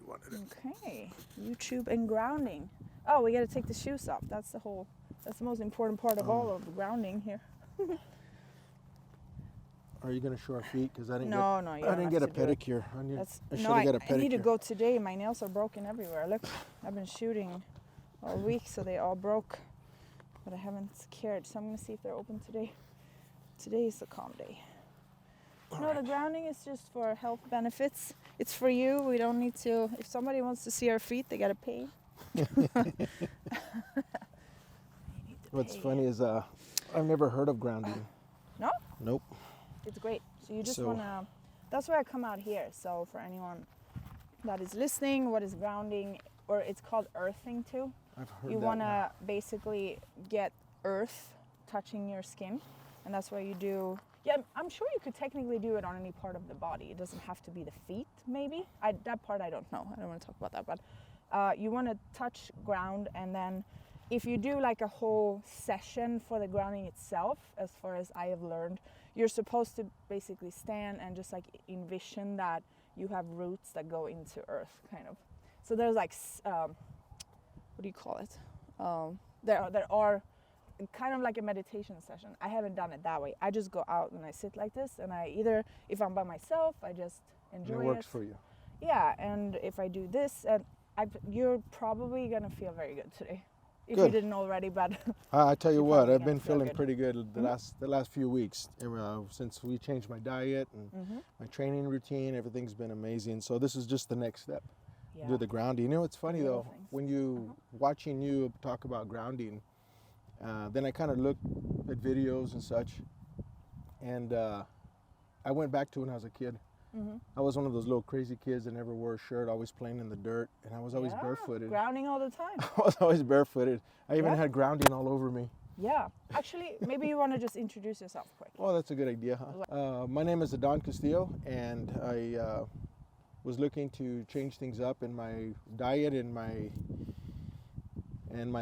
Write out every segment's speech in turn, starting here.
wanted it. Okay, YouTube and grounding. Oh, we got to take the shoes off. That's the most important part of all of the grounding here. Are you gonna show our feet? Because I didn't get a pedicure. I should have got a pedicure. I need to go today. My nails are broken everywhere. Look, I've been shooting all week, so they all broke, but I haven't cared. So I'm gonna see if they're open today. Today is a calm day. The grounding is just for health benefits. It's for you. We don't need to. If somebody wants to see our feet, they gotta pay. What's funny is I've never heard of grounding. No? Nope. It's great. So you just wanna. That's why I come out here. So for anyone that is listening, what is grounding, or it's called earthing too. I've heard You that wanna now. basically get earth touching your skin, and that's why you do. Yeah, I'm sure you could technically do it on any part of the body. It doesn't have to be the feet, maybe. That part I don't know. I don't want to talk about that. But you want to touch ground, and then if you do like a whole session for the grounding itself, as far as I have learned, you're supposed to basically stand and just like envision that you have roots that go into earth, kind of. So there's like, what do you call it? There are kind of like a meditation session. I haven't done it that way. I just go out and I sit like this, and I either, if I'm by myself, I just enjoy it. It works for you. Yeah, and if I do this, you're probably gonna feel very good today. If Good. you didn't already, but I tell you what, probably I've been gonna feel feeling good. pretty good the last few weeks since we changed my diet and my training routine. Everything's been amazing. So this is just the next step. yeah. Do the grounding. You know, it's funny Little though, things. when you watching you talk about grounding, then I kind of looked at videos and such, and I went back to when I was a kid. I was one of those little crazy kids that never wore a shirt, always playing in the dirt, and I was always Yeah, barefooted. grounding all the time. I was always barefooted. I even Yeah. had grounding all over me. Yeah, actually, maybe you want to just introduce yourself quick. Oh, that's a good idea, huh? My name is Adan Castillo, and I was looking to change things up in my diet and my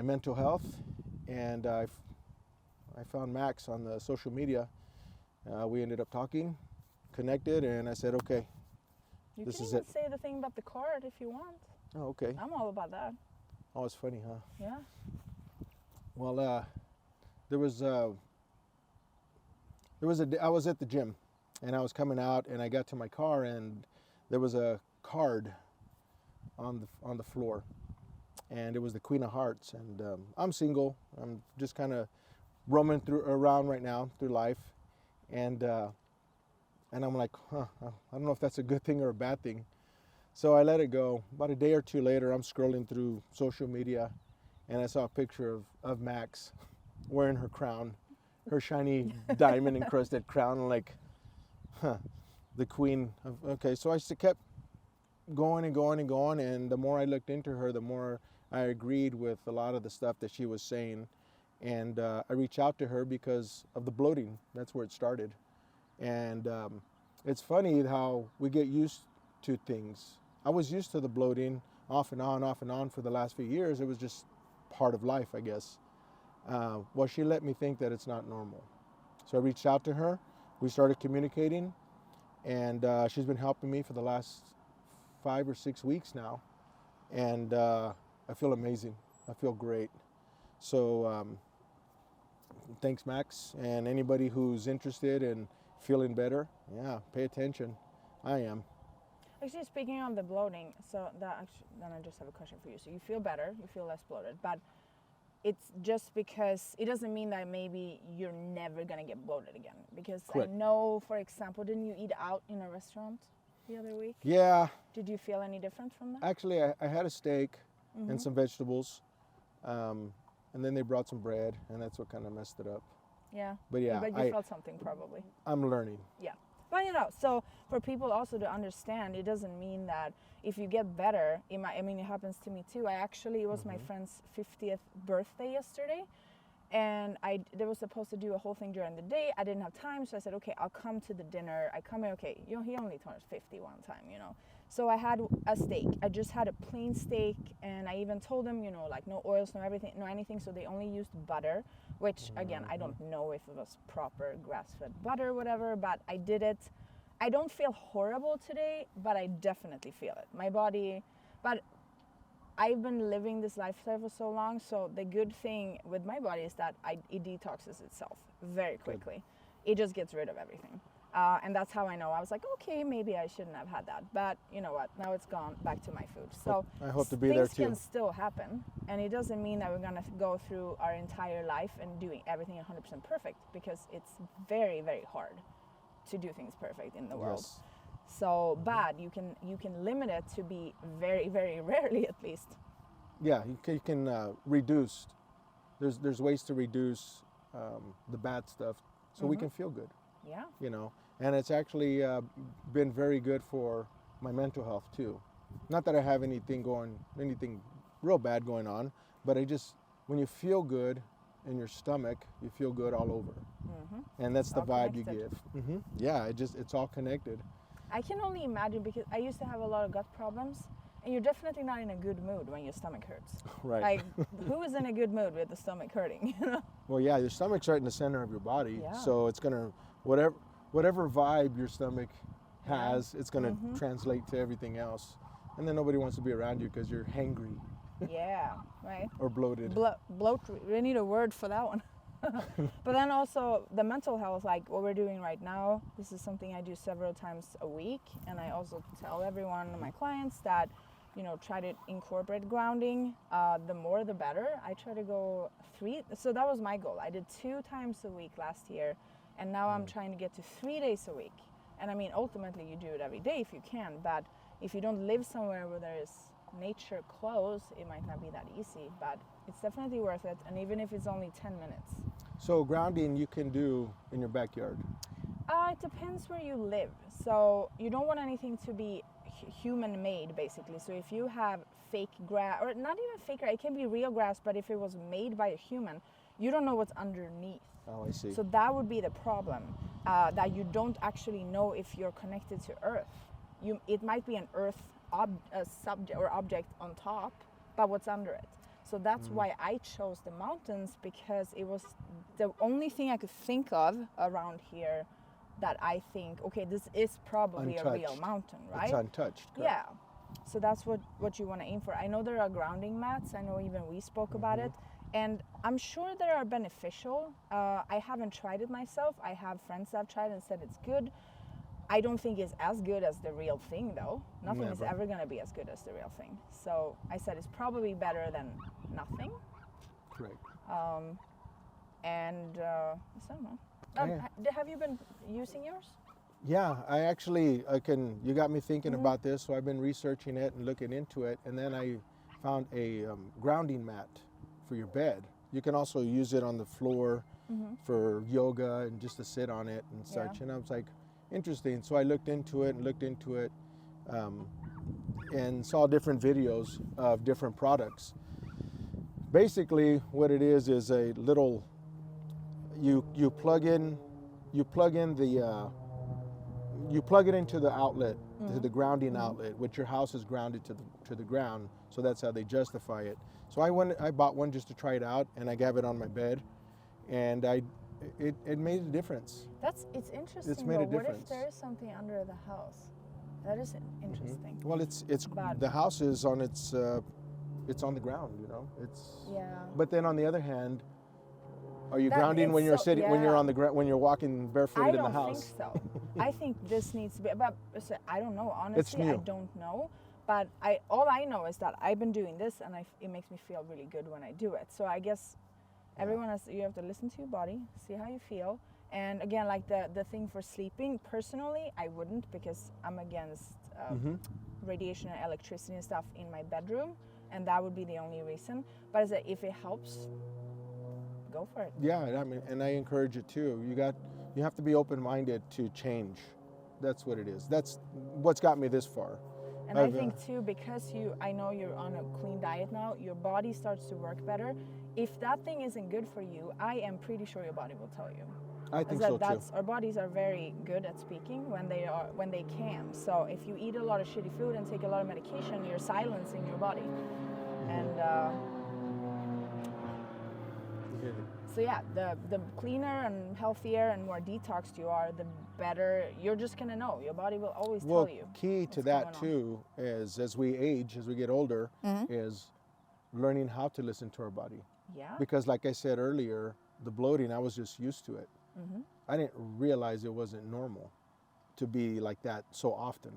mental health, and I found Maaxx on the social media. We ended up talking, connected, and I said, okay, You this can is even it. say the thing about the card if you want. Oh, okay. I'm all about that. Oh, it's funny, huh? Yeah. Well, I was at the gym, and I was coming out, and I got to my car, and there was a card on the floor, and it was the Queen of Hearts. And I'm single. I'm just kind of roaming around right now through life, and I'm like, I don't know if that's a good thing or a bad thing. So I let it go. About a day or two later, I'm scrolling through social media, and I saw a picture of Maaxx wearing her crown, her shiny diamond encrusted crown. I'm like, the queen of, okay. So I kept going and going and going, and the more I looked into her, the more I agreed with a lot of the stuff that she was saying. And I reached out to her because of the bloating. That's where it started. And it's funny how we get used to things. I was used to the bloating off and on for the last few years. It was just part of life, I guess. Well, she let me think that it's not normal. So I reached out to her. We started communicating, and she's been helping me for the last 5 or 6 weeks now. And I feel amazing. I feel great. So thanks, Maaxx. And anybody who's interested in feeling better, yeah, pay attention. I am. Actually, speaking of the bloating, so then I just have a question for you. So you feel better, you feel less bloated, but it's just because it doesn't mean that maybe you're never gonna get bloated again. Because Correct. I know, for example, didn't you eat out in a restaurant the other week? Yeah, Did you feel any different from that? actually, I had a steak and some vegetables, and then they brought some bread, and that's what kind of messed it up. Yeah. But yeah, But you felt something probably. I'm learning. Yeah. But so for people also to understand, it doesn't mean that if you get better, it happens to me too. It was my friend's 50th birthday yesterday, and they were supposed to do a whole thing during the day. I didn't have time, so I said, okay, I'll come to the dinner. I come here, okay, he only turned 50 one time, So I had a steak. I just had a plain steak, and I even told them, like no oils, no everything, no anything. So they only used butter, which again, I don't know if it was proper grass-fed butter or whatever, but I did it. I don't feel horrible today, but I definitely feel it. My body, But I've been living this lifestyle for so long, so the good thing with my body is that it detoxes itself very quickly. It just gets rid of everything. And that's how I know. I was like, okay, maybe I shouldn't have had that. But you know what? Now it's gone back to my food. So I hope to be there too. Things can still happen. And it doesn't mean that we're going to go through our entire life and doing everything 100% perfect, because it's very, very hard to do things perfect in the world. Yes. So, but you can limit it to be very, very rarely, at least. Yeah, you can reduce. There's ways to reduce the bad stuff so we can feel good. Yeah. You know, and it's actually been very good for my mental health too. Not that I have anything real bad going on, but when you feel good in your stomach, you feel good all over. And that's the vibe you give. Yeah, it's all connected. I can only imagine, because I used to have a lot of gut problems, and you're definitely not in a good mood when your stomach hurts. Right. Like, who is in a good mood with the stomach hurting? You know. Well, yeah, your stomach's right in the center of your body, Yeah. so it's gonna whatever vibe your stomach has, it's gonna translate to everything else, and then nobody wants to be around you because you're hangry. Yeah, right. Or bloated. Bloat. We need a word for that one. But then also the mental health, like what we're doing right now, this is something I do several times a week, and I also tell everyone, my clients, that try to incorporate grounding. The more the better. I try to go 3, so that was my goal. I did 2 times a week last year, and now I'm trying to get to 3 days a week. And I mean, ultimately you do it every day if you can, but if you don't live somewhere where there is nature close, it might not be that easy, but it's definitely worth it. And even if it's only 10 minutes. So grounding you can do in your backyard? It depends where you live. So you don't want anything to be human made, basically. So if you have fake grass, or not even fake grass, it can be real grass, but if it was made by a human, you don't know what's underneath. Oh, I see. So that would be the problem, that you don't actually know if you're connected to Earth. It might be an Earth subject or object on top, but what's under it? So that's why I chose the mountains, because it was the only thing I could think of around here that I think, okay, this is probably untouched. A real mountain, right? It's untouched. Correct. Yeah. So that's what you want to aim for. I know there are grounding mats. I know even we spoke about it. And I'm sure they are beneficial. I haven't tried it myself. I have friends that have tried it and said it's good. I don't think it's as good as the real thing, though. Nothing is ever going to be as good as the real thing. So I said it's probably better than nothing. Correct. And I don't know. Have you been using yours? Yeah, you got me thinking about this, so I've been researching it and looking into it, and then I found a grounding mat for your bed. You can also use it on the floor for yoga and just to sit on it and such. And I was like, interesting. So I looked into it and saw different videos of different products. Basically, what it is a little, you plug it into the outlet, to the grounding outlet, which your house is grounded to the ground. So that's how they justify it. So I bought one just to try it out, and I have it on my bed, and it made a difference. It's interesting. It's made a difference. What if there is something under the house? That is interesting. Well, the house is on it's on the ground, But then on the other hand, are you grounding when you're sitting, when you're on the ground, when you're walking barefooted in the house? I don't think so. I think this needs to be, but I don't know, honestly. It's new. I don't know. But all I know is that I've been doing this, and it makes me feel really good when I do it. So I guess you have to listen to your body, see how you feel. And again, like the thing for sleeping, personally, I wouldn't, because I'm against radiation and electricity and stuff in my bedroom, and that would be the only reason. But as if it helps, go for it. Yeah, I mean, and I encourage it too. You have to be open-minded to change. That's what it is. That's what's got me this far. And I think too, because I know you're on a clean diet now, your body starts to work better. If that thing isn't good for you, I am pretty sure your body will tell you. I think so too. Our bodies are very good at speaking when they can. So if you eat a lot of shitty food and take a lot of medication, you're silencing your body. And So yeah, the cleaner and healthier and more detoxed you are, the better you're just gonna know. Your body will always Well, tell you. key to what's that going on. too is as we age, as we get older, is learning how to listen to our body. Yeah. Because like I said earlier, the bloating, I was just used to it. I didn't realize it wasn't normal to be like that so often.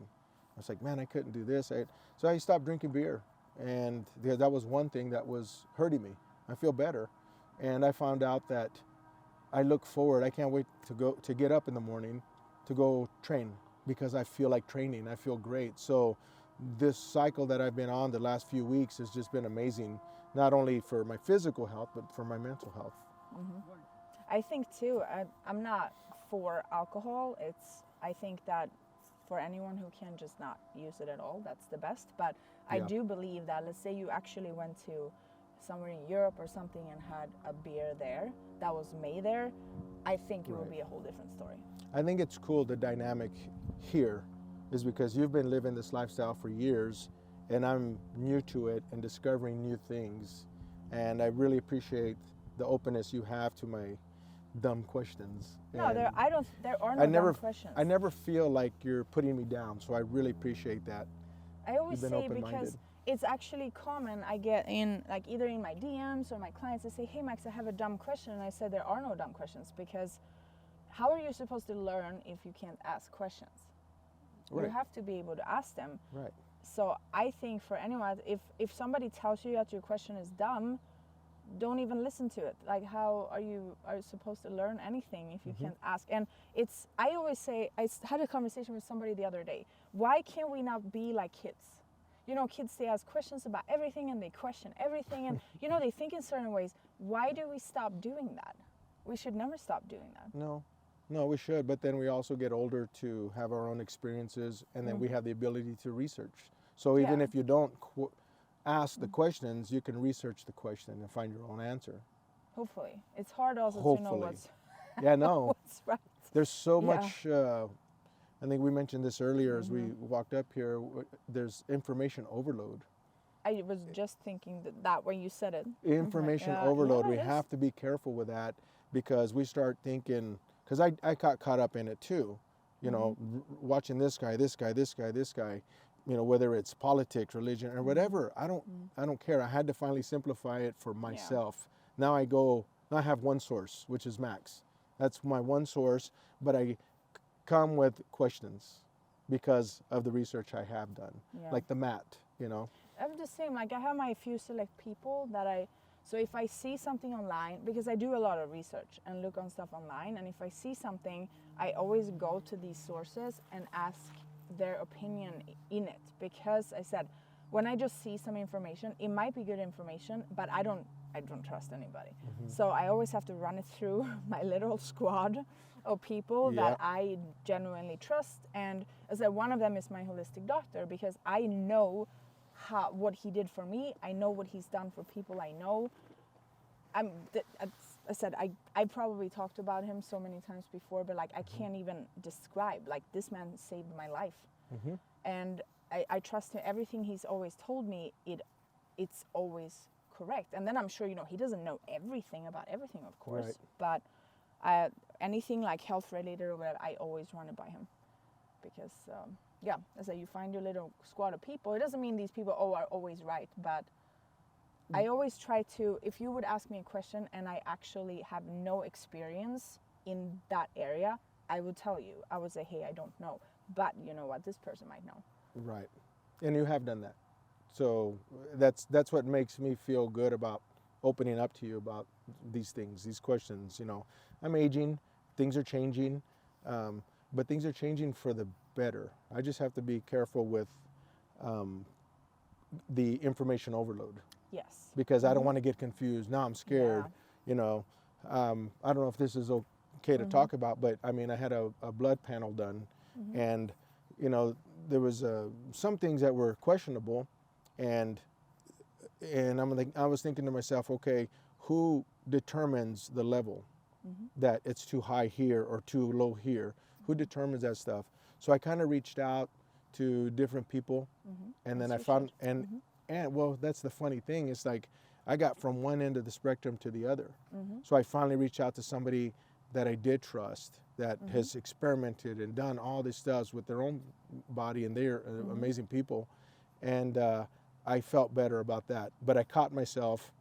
I was like, man, I couldn't do this. So I stopped drinking beer. And that was one thing that was hurting me. I feel better. And I found out that I look forward. I can't wait to get up in the morning to go train because I feel like training. I feel great. So this cycle that I've been on the last few weeks has just been amazing, not only for my physical health, but for my mental health. I think too, I'm not for alcohol. I think that for anyone who can just not use it at all, that's the best. But I Yeah. do believe that, let's say you actually went to somewhere in Europe or something and had a beer there that was made there, I think it would be a whole different story. I think it's cool, the dynamic here is because you've been living this lifestyle for years and I'm new to it and discovering new things. And I really appreciate the openness you have to my dumb questions. No, And there are no dumb questions. I never feel like you're putting me down, so I really appreciate that. I always You've been say, because open-minded. it's actually common. I get in, like, either in my DMs or my clients, they say, hey Maaxx, I have a dumb question. And I said, there are no dumb questions, because how are you supposed to learn if you can't ask questions? You Right. have to be able to ask them. Right. So I think for anyone, if somebody tells you that your question is dumb, don't even listen to it. Like, how are you supposed to learn anything if you can't ask? And I always say, had a conversation with somebody the other day. Why can't we not be like kids? You know, kids, they ask questions about everything and they question everything, and you know, they think in certain ways. Why do we stop doing that? We should never stop doing that. No, we should, but then we also get older to have our own experiences, and then we have the ability to research. So even Yeah. if you don't ask the questions, you can research the question and find your own answer. Hopefully, it's hard also to know Hopefully. what's Yeah, no. what's right. There's so Yeah. much, I think we mentioned this earlier as we walked up here, there's information overload. I was just thinking that when you said it. Information Yeah, overload, yeah, we it is. have to be careful with that because we start thinking, because I got caught up in it too, you know, watching this guy, you know, whether it's politics, religion, or whatever. I don't care. I had to finally simplify it for myself. Now I have one source, which is Maaxx. That's my one source, but I come with questions because of the research I have done, Yeah. like the mat, you know. I'm the same. Like, I have my few select people that so if I see something online, because I do a lot of research and look on stuff online, and if I see something, I always go to these sources and ask their opinion in it. Because I said, when I just see some information, it might be good information, but I don't trust anybody. So I always have to run it through my little squad of people that I genuinely trust. And as I said, one of them is my holistic doctor, because I know what he did for me. I know what he's done for people I know. I said, I probably talked about him so many times before, but like, I can't even describe, like, this man saved my life. And I trust him. Everything he's always told me, it's always correct. And then I'm sure, you know, he doesn't know everything about everything, of course, Right. but anything like health related or whatever, I always run it by him. Because yeah, as I say, you find your little squad of people. It doesn't mean these people are always right, but I always try to, if you would ask me a question and I actually have no experience in that area, I would tell you. I would say, hey, I don't know, but you know what, this person might know. Right, and you have done that. So that's what makes me feel good about opening up to you about these things, these questions. You know, I'm aging, things are changing, but things are changing for the better. I just have to be careful with the information overload. Yes. Because I don't want to get confused. Now I'm scared. Yeah. You know, I don't know if this is okay to talk about, but I mean, I had a blood panel done, and you know, there was some things that were questionable, and I was thinking to myself, okay, who determines the level that it's too high here or too low here? Who determines that stuff? So I kind of reached out to different people, and then I found and well, that's the funny thing. It's like I got from one end of the spectrum to the other. Mm-hmm. So I finally reached out to somebody that I did trust, that Mm-hmm. has experimented and done all this stuff with their own body, and they're Mm-hmm. amazing people. And I felt better about that. But I caught myself,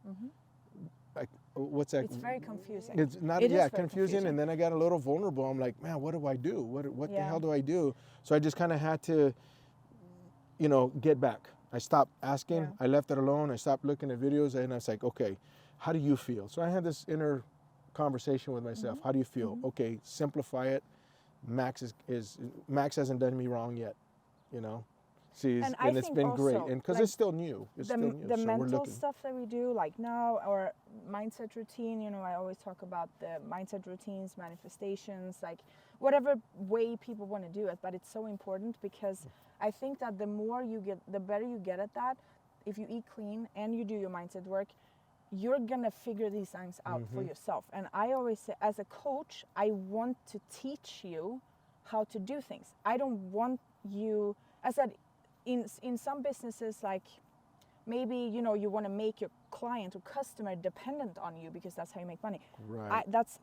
what's that? It's very confusing. It's not, It is yeah, very confusing. And then I got a little vulnerable. I'm like, man, what do I do? What the Yeah. hell do I do? So I just kind of had to, get back. I stopped asking. Yeah. I left it alone. I stopped looking at videos, and I was like, okay, how do you feel? So I had this inner conversation with myself. Mm-hmm. How do you feel? Okay, simplify it. Maaxx Maaxx hasn't done me wrong yet, See, And I it's think been great, also, and because like, it's still new. It's the, still new. the so we're mental looking. stuff that we do like now, or mindset routine, I always talk about the mindset routines, manifestations, like whatever way people want to do it, but it's so important because I think that the better you get at that. If you eat clean and you do your mindset work, you're gonna figure these things out for yourself. And I always say, as a coach, I want to teach you how to do things. I don't want you, I said, in some businesses, like maybe you want to make your client or customer dependent on you because that's how you make money. Right. That's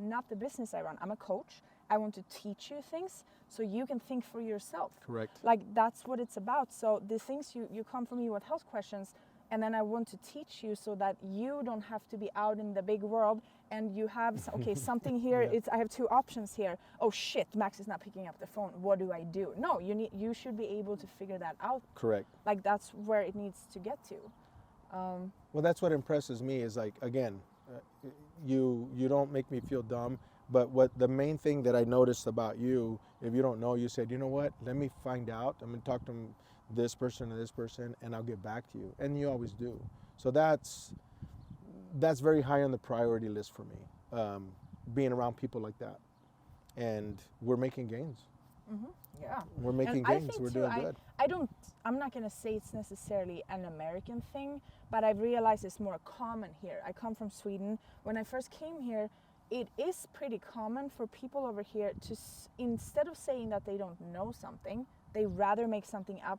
not the business I run. I'm a coach. I want to teach you things so you can think for yourself. Correct. Like that's what it's about. So the things you come from me with health questions, and then I want to teach you so that you don't have to be out in the big world and you have something here. Yeah. I have two options here. Oh shit, Maaxx is not picking up the phone. What do I do? No, you should be able to figure that out. Correct. Like that's where it needs to get to. Well, that's what impresses me is like, again, you don't make me feel dumb, but what the main thing that I noticed about you, if you don't know, you said, you know what, let me find out. I'm going to talk to this person and this person, and I'll get back to you. And you always do. So that's very high on the priority list for me, being around people like that. And we're making gains. Yeah. We're making And I gains. think We're too, doing good. I'm not going to say it's necessarily an American thing, but I've realized it's more common here. I come from Sweden. When I first came here, it is pretty common for people over here to, instead of saying that they don't know something, they rather make something up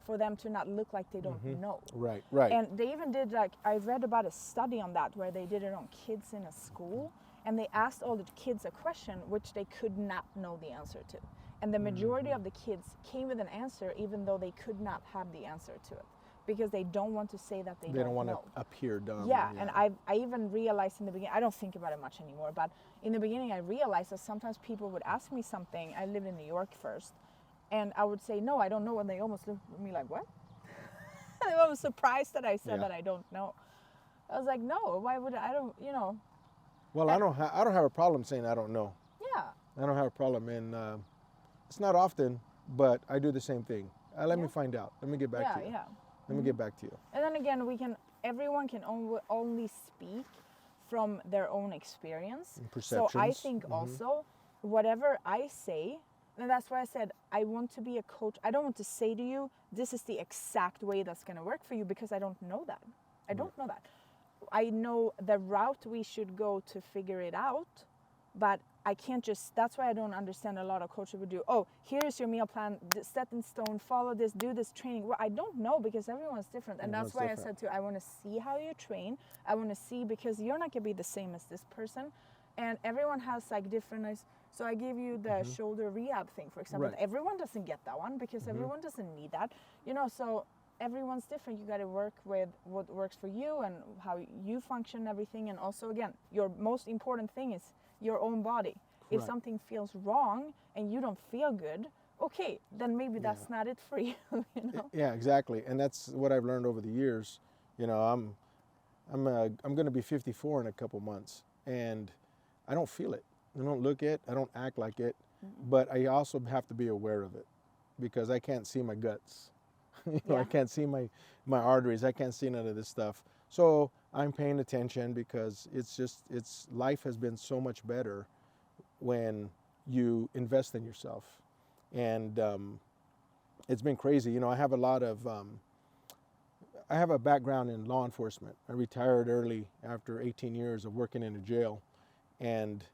for them to not look like they don't know. Right, right. And they even did, like, I read about a study on that where they did it on kids in a school, and they asked all the kids a question which they could not know the answer to. And the majority of the kids came with an answer even though they could not have the answer to it, because they don't want to say that they don't want know. to appear dumb. Yeah, and I even realized in the beginning, I don't think about it much anymore, but in the beginning I realized that sometimes people would ask me something. I lived in New York first, and I would say, no, I don't know, and they almost looked at me like, what? They were surprised that I said that I don't know. I was like, no, why would I don't, Well, I don't have a problem saying I don't know. Yeah. I don't have a problem, and it's not often, but I do the same thing. Let me find out. Let me get back to you. Yeah. Let me get back to you. And then again, everyone can only speak from their own experience. And So I perceptions. think also, whatever I say, and that's why I said I want to be a coach. I don't want to say to you, this is the exact way that's going to work for you, because I don't know that. I don't know that. I know the route we should go to figure it out, but I can't just, that's why I don't understand a lot of coaches would do, oh, here's your meal plan, set in stone, follow this, do this training. Well, I don't know, because everyone's different. And that's why I said I want to see how you train. I want to see, because you're not going to be the same as this person. And everyone has like different, so I gave you the shoulder rehab thing, for example. Right. Everyone doesn't get that one, because everyone doesn't need that, so everyone's different. You got to work with what works for you and how you function and everything. And also, again, your most important thing is your own body. If Right. something feels wrong and you don't feel good, okay, then maybe that's not it for you. Yeah, exactly. And that's what I've learned over the years. I'm going to be 54 in a couple months, and I don't feel it. I don't look it. I don't act like it. But I also have to be aware of it, because I can't see my guts. I can't see my arteries. I can't see none of this stuff. So I'm paying attention, because life has been so much better when you invest in yourself. And it's been crazy. I have I have a background in law enforcement. I retired early after 18 years of working in a jail, and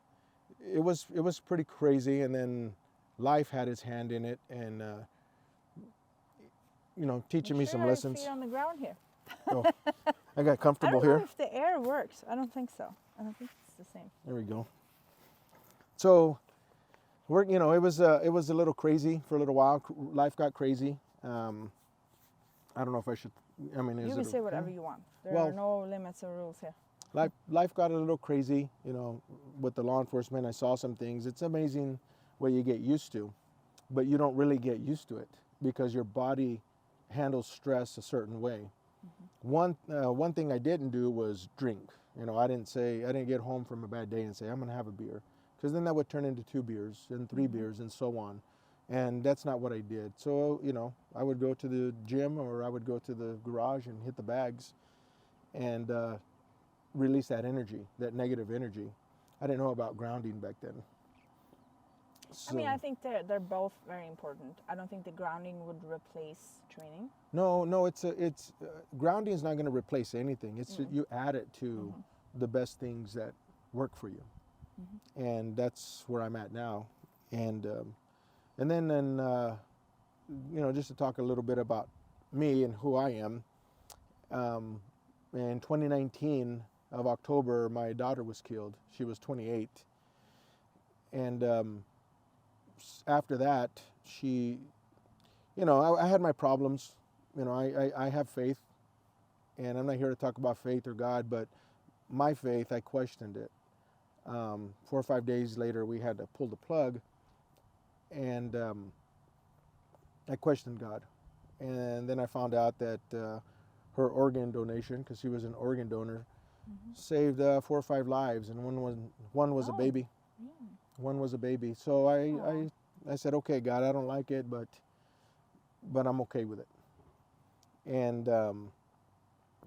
it was pretty crazy. And then life had its hand in it, and teaching me some lessons. Feet on the ground here. Oh, I got I comfortable don't know here. if the air works. I don't think so. I don't think it's the same. There we go. So, it was a little crazy for a little while. Life got crazy. I don't know if I should. I mean, You can say whatever you want. There Well- are no limits or rules here. Life got a little crazy. With the law enforcement, I saw some things. It's amazing what you get used to, but you don't really get used to it because your body handles stress a certain way. One thing I didn't do was drink. I didn't get home from a bad day and say I'm gonna have a beer, because then that would turn into 2 beers and 3 beers and so on, and that's not what I did. So I would go to the gym or I would go to the garage and hit the bags, and release that energy, that negative energy. I didn't know about grounding back then. I mean, I think they're both very important. I don't think the grounding would replace training. No, it's grounding is not going to replace anything. It's you add it to the best things that work for you, and that's where I'm at now. And then just to talk a little bit about me and who I am. In 2019 of October, my daughter was killed. She was 28, and after that, she, I had my problems. I have faith, and I'm not here to talk about faith or God, but my faith, I questioned it. 4 or 5 days later, we had to pull the plug, and I questioned God. And then I found out that her organ donation, because she was an organ donor, saved 4 or 5 lives, and one was a baby. One was a baby. So I said, okay, God, I don't like it, but I'm okay with it. And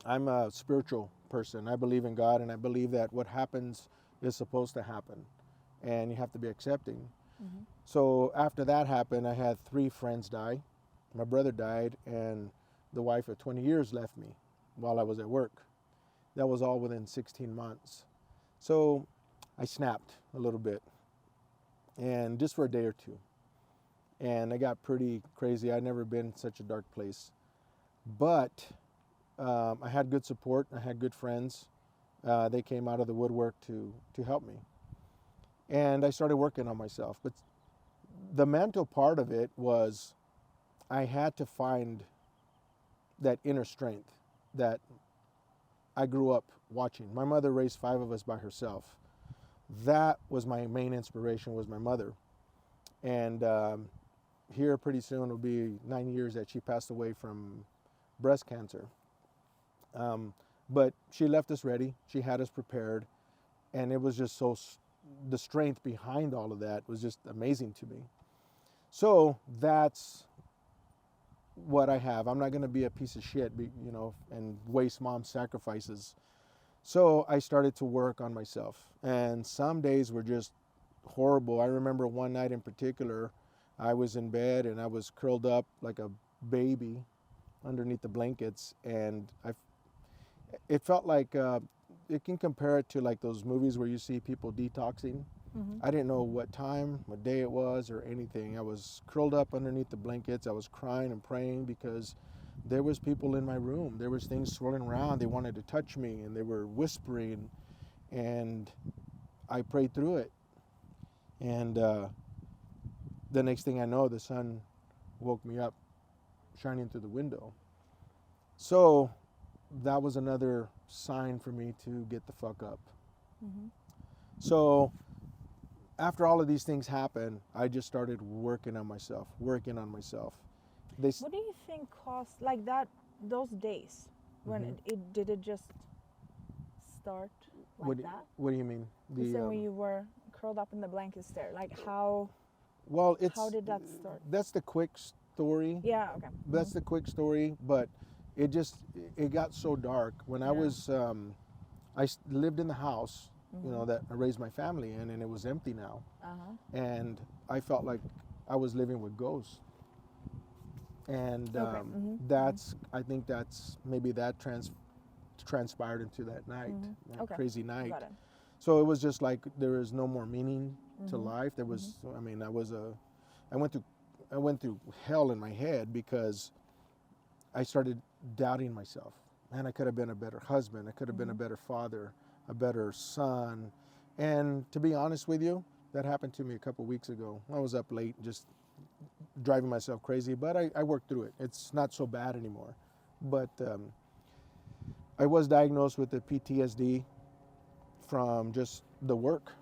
I'm a spiritual person. I believe in God, and I believe that what happens is supposed to happen, and you have to be accepting. So after that happened, I had 3 friends die. My brother died, and the wife of 20 years left me while I was at work. That was all within 16 months. So I snapped a little bit, and just for a day or two. And I got pretty crazy. I'd never been in such a dark place. But I had good support. I had good friends. They came out of the woodwork to help me. And I started working on myself. But the mental part of it was I had to find that inner strength that I grew up watching. My mother raised 5 of us by herself. That was my main inspiration, was my mother. And here pretty soon will be 9 years that she passed away from breast cancer. But she left us ready. She had us prepared. And it was just the strength behind all of that was just amazing to me. So that's what I have. I'm not going to be a piece of shit, and waste mom's sacrifices. So I started to work on myself, and some days were just horrible. I remember one night in particular, I was in bed and I was curled up like a baby underneath the blankets, and it felt like you can compare it to like those movies where you see people detoxing. I didn't know what time, what day it was, or anything. I was curled up underneath the blankets. I was crying and praying because there was people in my room. There was things swirling around. They wanted to touch me, and they were whispering, and I prayed through it. And the next thing I know, the sun woke me up, shining through the window. So that was another sign for me to get the fuck up. So after all of these things happened, I just started working on myself. What do you think caused like that? Those days when did it just start like that? What do you mean? You said when you were curled up in the blankets there, like how? Well, how did that start? That's the quick story. Yeah. Okay. That's the quick story, but it got so dark when I was I lived in the house, that I raised my family in, and it was empty now. And I felt like I was living with ghosts. And I think that's maybe that transpired into that night, crazy night. Got it. So it was just like there was no more meaning to life. There was, I went through hell in my head because I started doubting myself. man, I could have been a better husband. I could have been a better father, a better son. And to be honest with you, that happened to me a couple weeks ago. I was up late, just driving myself crazy, but I worked through it. It's not so bad anymore. But I was diagnosed with the PTSD from just the work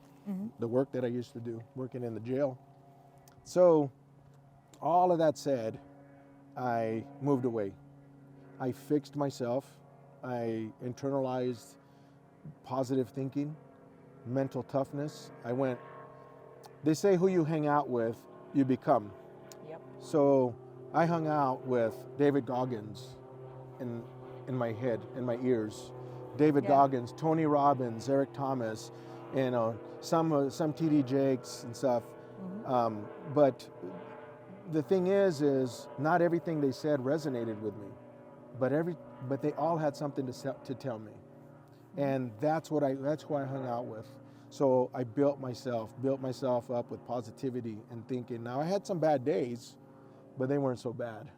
that I used to do, working in the jail. So all of that said, I moved away. I fixed myself. I internalized positive thinking, mental toughness. They say who you hang out with, you become. Yep. So I hung out with David Goggins in my head, in my ears. David Goggins, Tony Robbins, Eric Thomas, some TD Jakes and stuff. But the thing is not everything they said resonated with me, but they all had something to tell me, and that's who I hung out with. So I built myself up with positivity and thinking. Now I had some bad days, but they weren't so bad.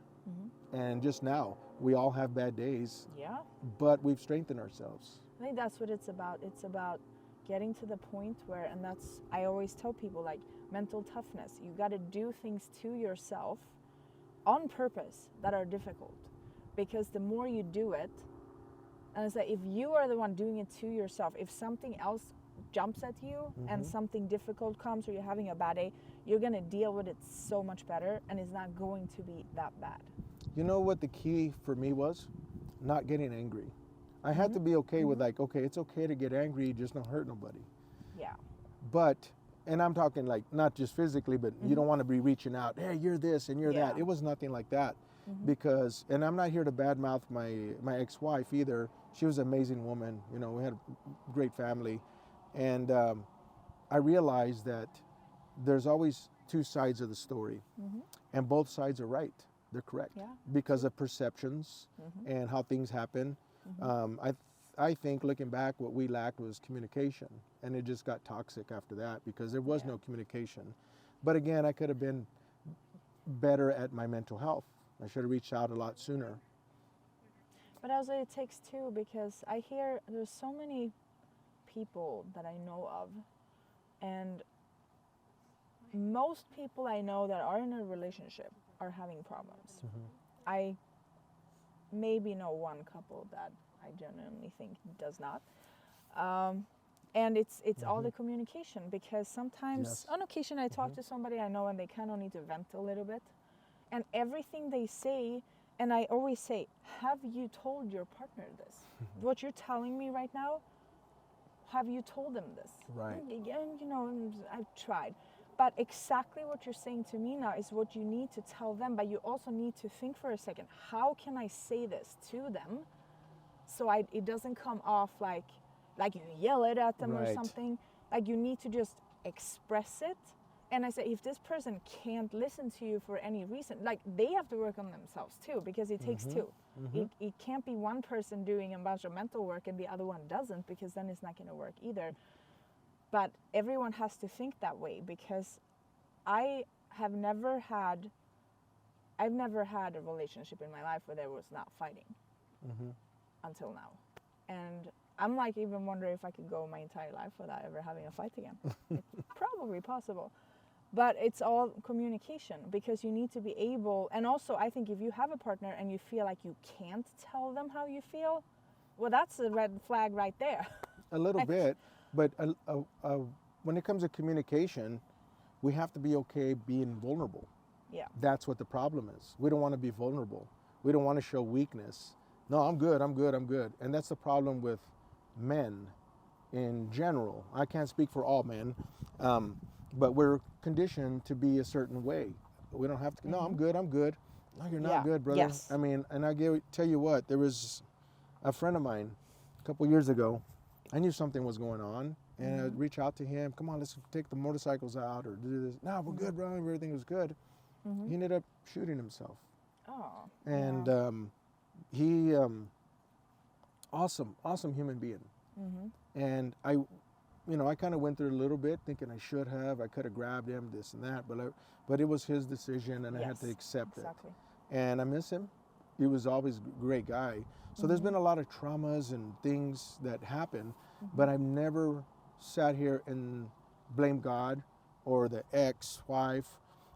And just now, we all have bad days. Yeah. But we've strengthened ourselves. I think that's what it's about. It's about getting to the point where, and that's, I always tell people, like, mental toughness. You got to do things to yourself on purpose that are difficult, because the more you do it, and it's like, if you are the one doing it to yourself, if something else jumps at you and something difficult comes, or you're having a bad day, you're going to deal with it so much better, and it's not going to be that bad. You know what the key for me was? Not getting angry. I had to be okay with, like, okay, it's okay to get angry, just not hurt nobody. Yeah. But, and I'm talking like not just physically, but you don't want to be reaching out, hey, you're this and you're that. It was nothing like that. Because, and I'm not here to badmouth my ex-wife either. She was an amazing woman. You know, we had a great family. And I realized that there's always two sides of the story. And both sides are right. They're correct. Yeah. Because of perceptions and how things happen. I think looking back, what we lacked was communication, and it just got toxic after that because there was no communication. But again, I could have been better at my mental health. I should have reached out a lot sooner. But also it takes two, because I hear there's so many people that I know of, and most people I know that are in a relationship are having problems. I maybe know one couple that I genuinely think does not. And it's all the communication, because sometimes on occasion I talk to somebody I know and they kind of need to vent a little bit, and everything they say, and I always say, have you told your partner this? What you're telling me right now, have you told them this? Right. Yeah, you know, I've tried. But exactly what you're saying to me now is what you need to tell them, but you also need to think for a second, how can I say this to them so it doesn't come off like you yell it at them or something. Like, you need to just express it. And I say, if this person can't listen to you for any reason, like, they have to work on themselves too, because it takes two. It can't be one person doing a bunch of mental work and the other one doesn't, because then it's not going to work either. But everyone has to think that way, because I've never had a relationship in my life where there was not fighting until now. And I'm like even wondering if I could go my entire life without ever having a fight again. It's probably possible. But it's all communication, because you need to be able, and also I think if you have a partner and you feel like you can't tell them how you feel, well, that's a red flag right there. A little bit, but when it comes to communication, we have to be okay being vulnerable. Yeah. That's what the problem is. We don't want to be vulnerable. We don't want to show weakness. No, I'm good. And that's the problem with men in general. I can't speak for all men, but we're conditioned to be a certain way. We don't have to, no, I'm good. No, you're not good, brother. Yes. I mean, and tell you what, there was a friend of mine a couple years ago. I knew something was going on, and I'd reach out to him. Come on, let's take the motorcycles out or do this. No, we're good, bro. Everything was good. He ended up shooting himself. Oh. And he, awesome human being. And I kind of went through a little bit thinking I could have grabbed him, this and that, but it was his decision, and I had to accept it. And I miss him. he was always a great guy. So there's been a lot of traumas and things that happen, but I've never sat here and blamed God or the ex-wife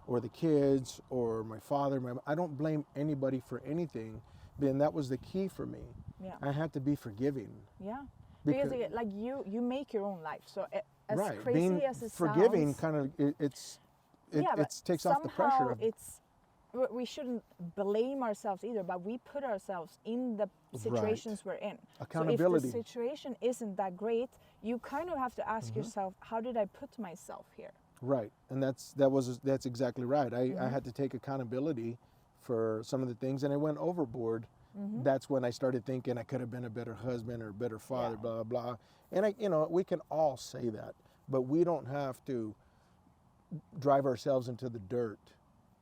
or the kids or my father. I don't blame anybody for anything. Then that was the key for me. Yeah. I had to be forgiving. Yeah. Because like you make your own life. So as Right. crazy Being as it forgiving sounds, kind of but it takes off the pressure. somehow we shouldn't blame ourselves either, but we put ourselves in the situations we're in. Accountability. So if the situation isn't that great, you kind of have to ask yourself, how did I put myself here? Right, and that's exactly right. I had to take accountability for some of the things, and I went overboard. That's when I started thinking I could have been a better husband or a better father, blah blah. And we can all say that, but we don't have to drive ourselves into the dirt.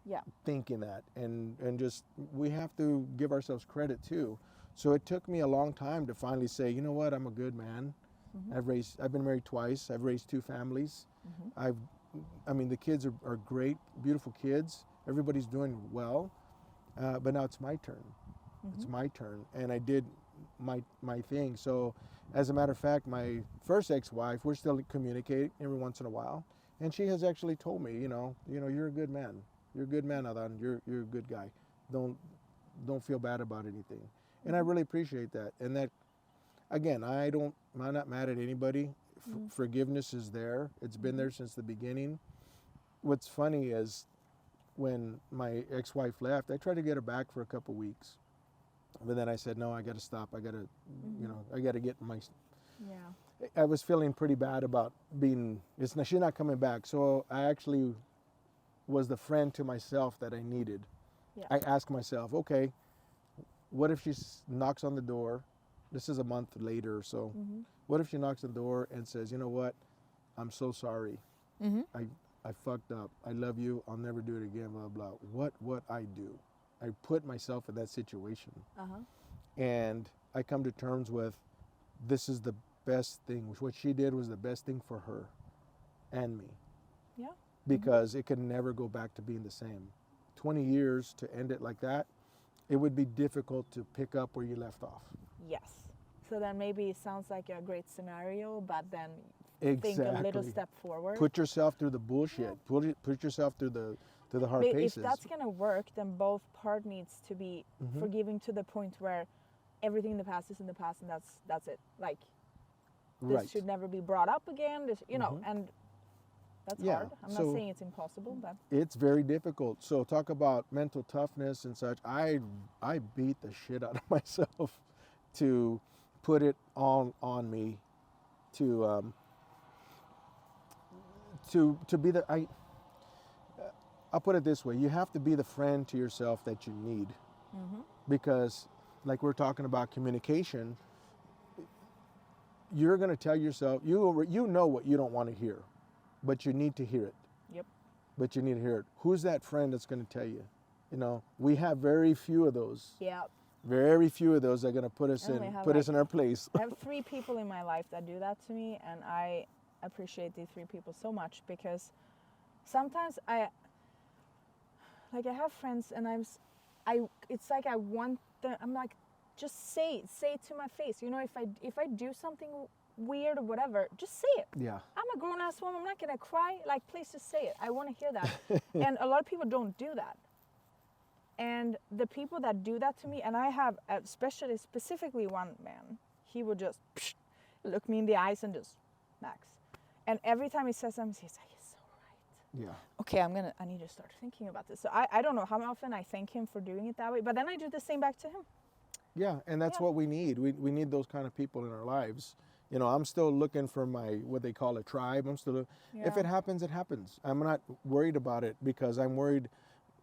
Yeah. Thinking that, and just we have to give ourselves credit too. So it took me a long time to finally say, you know what, I'm a good man. I've been married twice. I've raised 2 families. I mean, the kids are great, beautiful kids. Everybody's doing well, but now it's my turn. It's my turn, and I did my thing. So, as a matter of fact, my first ex-wife, we're still communicating every once in a while, and she has actually told me, you know, you're a good man. You're a good man, Adan. You're a good guy. Don't feel bad about anything, and I really appreciate that. And that, again, I'm not mad at anybody. Forgiveness is there. It's been there since the beginning. What's funny is when my ex-wife left, I tried to get her back for a couple weeks, but then I said, no, I got to stop. I got to, I got to get my. Yeah. I was feeling pretty bad about she's not coming back. So I actually was the friend to myself that I needed. Yeah. I asked myself, okay, what if she knocks on the door? This is a month later or so. What if she knocks on the door and says, you know what, I'm so sorry. I fucked up. I love you. I'll never do it again, blah, blah. What I do? I put myself in that situation. And I come to terms with, this is the best thing. What she did was the best thing for her and me. Yeah. Because it could never go back to being the same. 20 years to end it like that, it would be difficult to pick up where you left off. Yes. So then maybe it sounds like a great scenario, but then think Exactly. a little step forward. Put yourself through the bullshit. Put yourself through the hard But paces. if that's gonna work, then both part needs to be forgiving to the point where everything in the past is in the past, and that's it. Like this should never be brought up again. This, and that's hard. I'm not saying it's impossible, but it's very difficult. So talk about mental toughness and such. I beat the shit out of myself to put it on me to be I'll put it this way. You have to be the friend to yourself that you need. Because like we're talking about communication, you're going to tell yourself, you know what you don't want to hear, but you need to hear it. Yep. But you need to hear it. Who's that friend that's going to tell you? We have very few of those. Yeah. Very few of those are going to put us in our place. I have 3 people in my life that do that to me, and I appreciate these 3 people so much, because sometimes I have friends, and it's like I want them. I'm like, just say it to my face. If I do something weird or whatever, just say it. Yeah. I'm a grown ass woman. I'm not gonna cry. Like, please just say it. I want to hear that. And a lot of people don't do that. And the people that do that to me, and I have specifically one man, he would just look me in the eyes and just, Maaxx. And every time he says something, he's like, "You're so right." Yeah. Okay, I need to start thinking about this. So I don't know how often I thank him for doing it that way, but then I do the same back to him. Yeah, and that's what we need. We need those kind of people in our lives. I'm still looking for what they call a tribe. If it happens, it happens. I'm not worried about it, because I'm worried,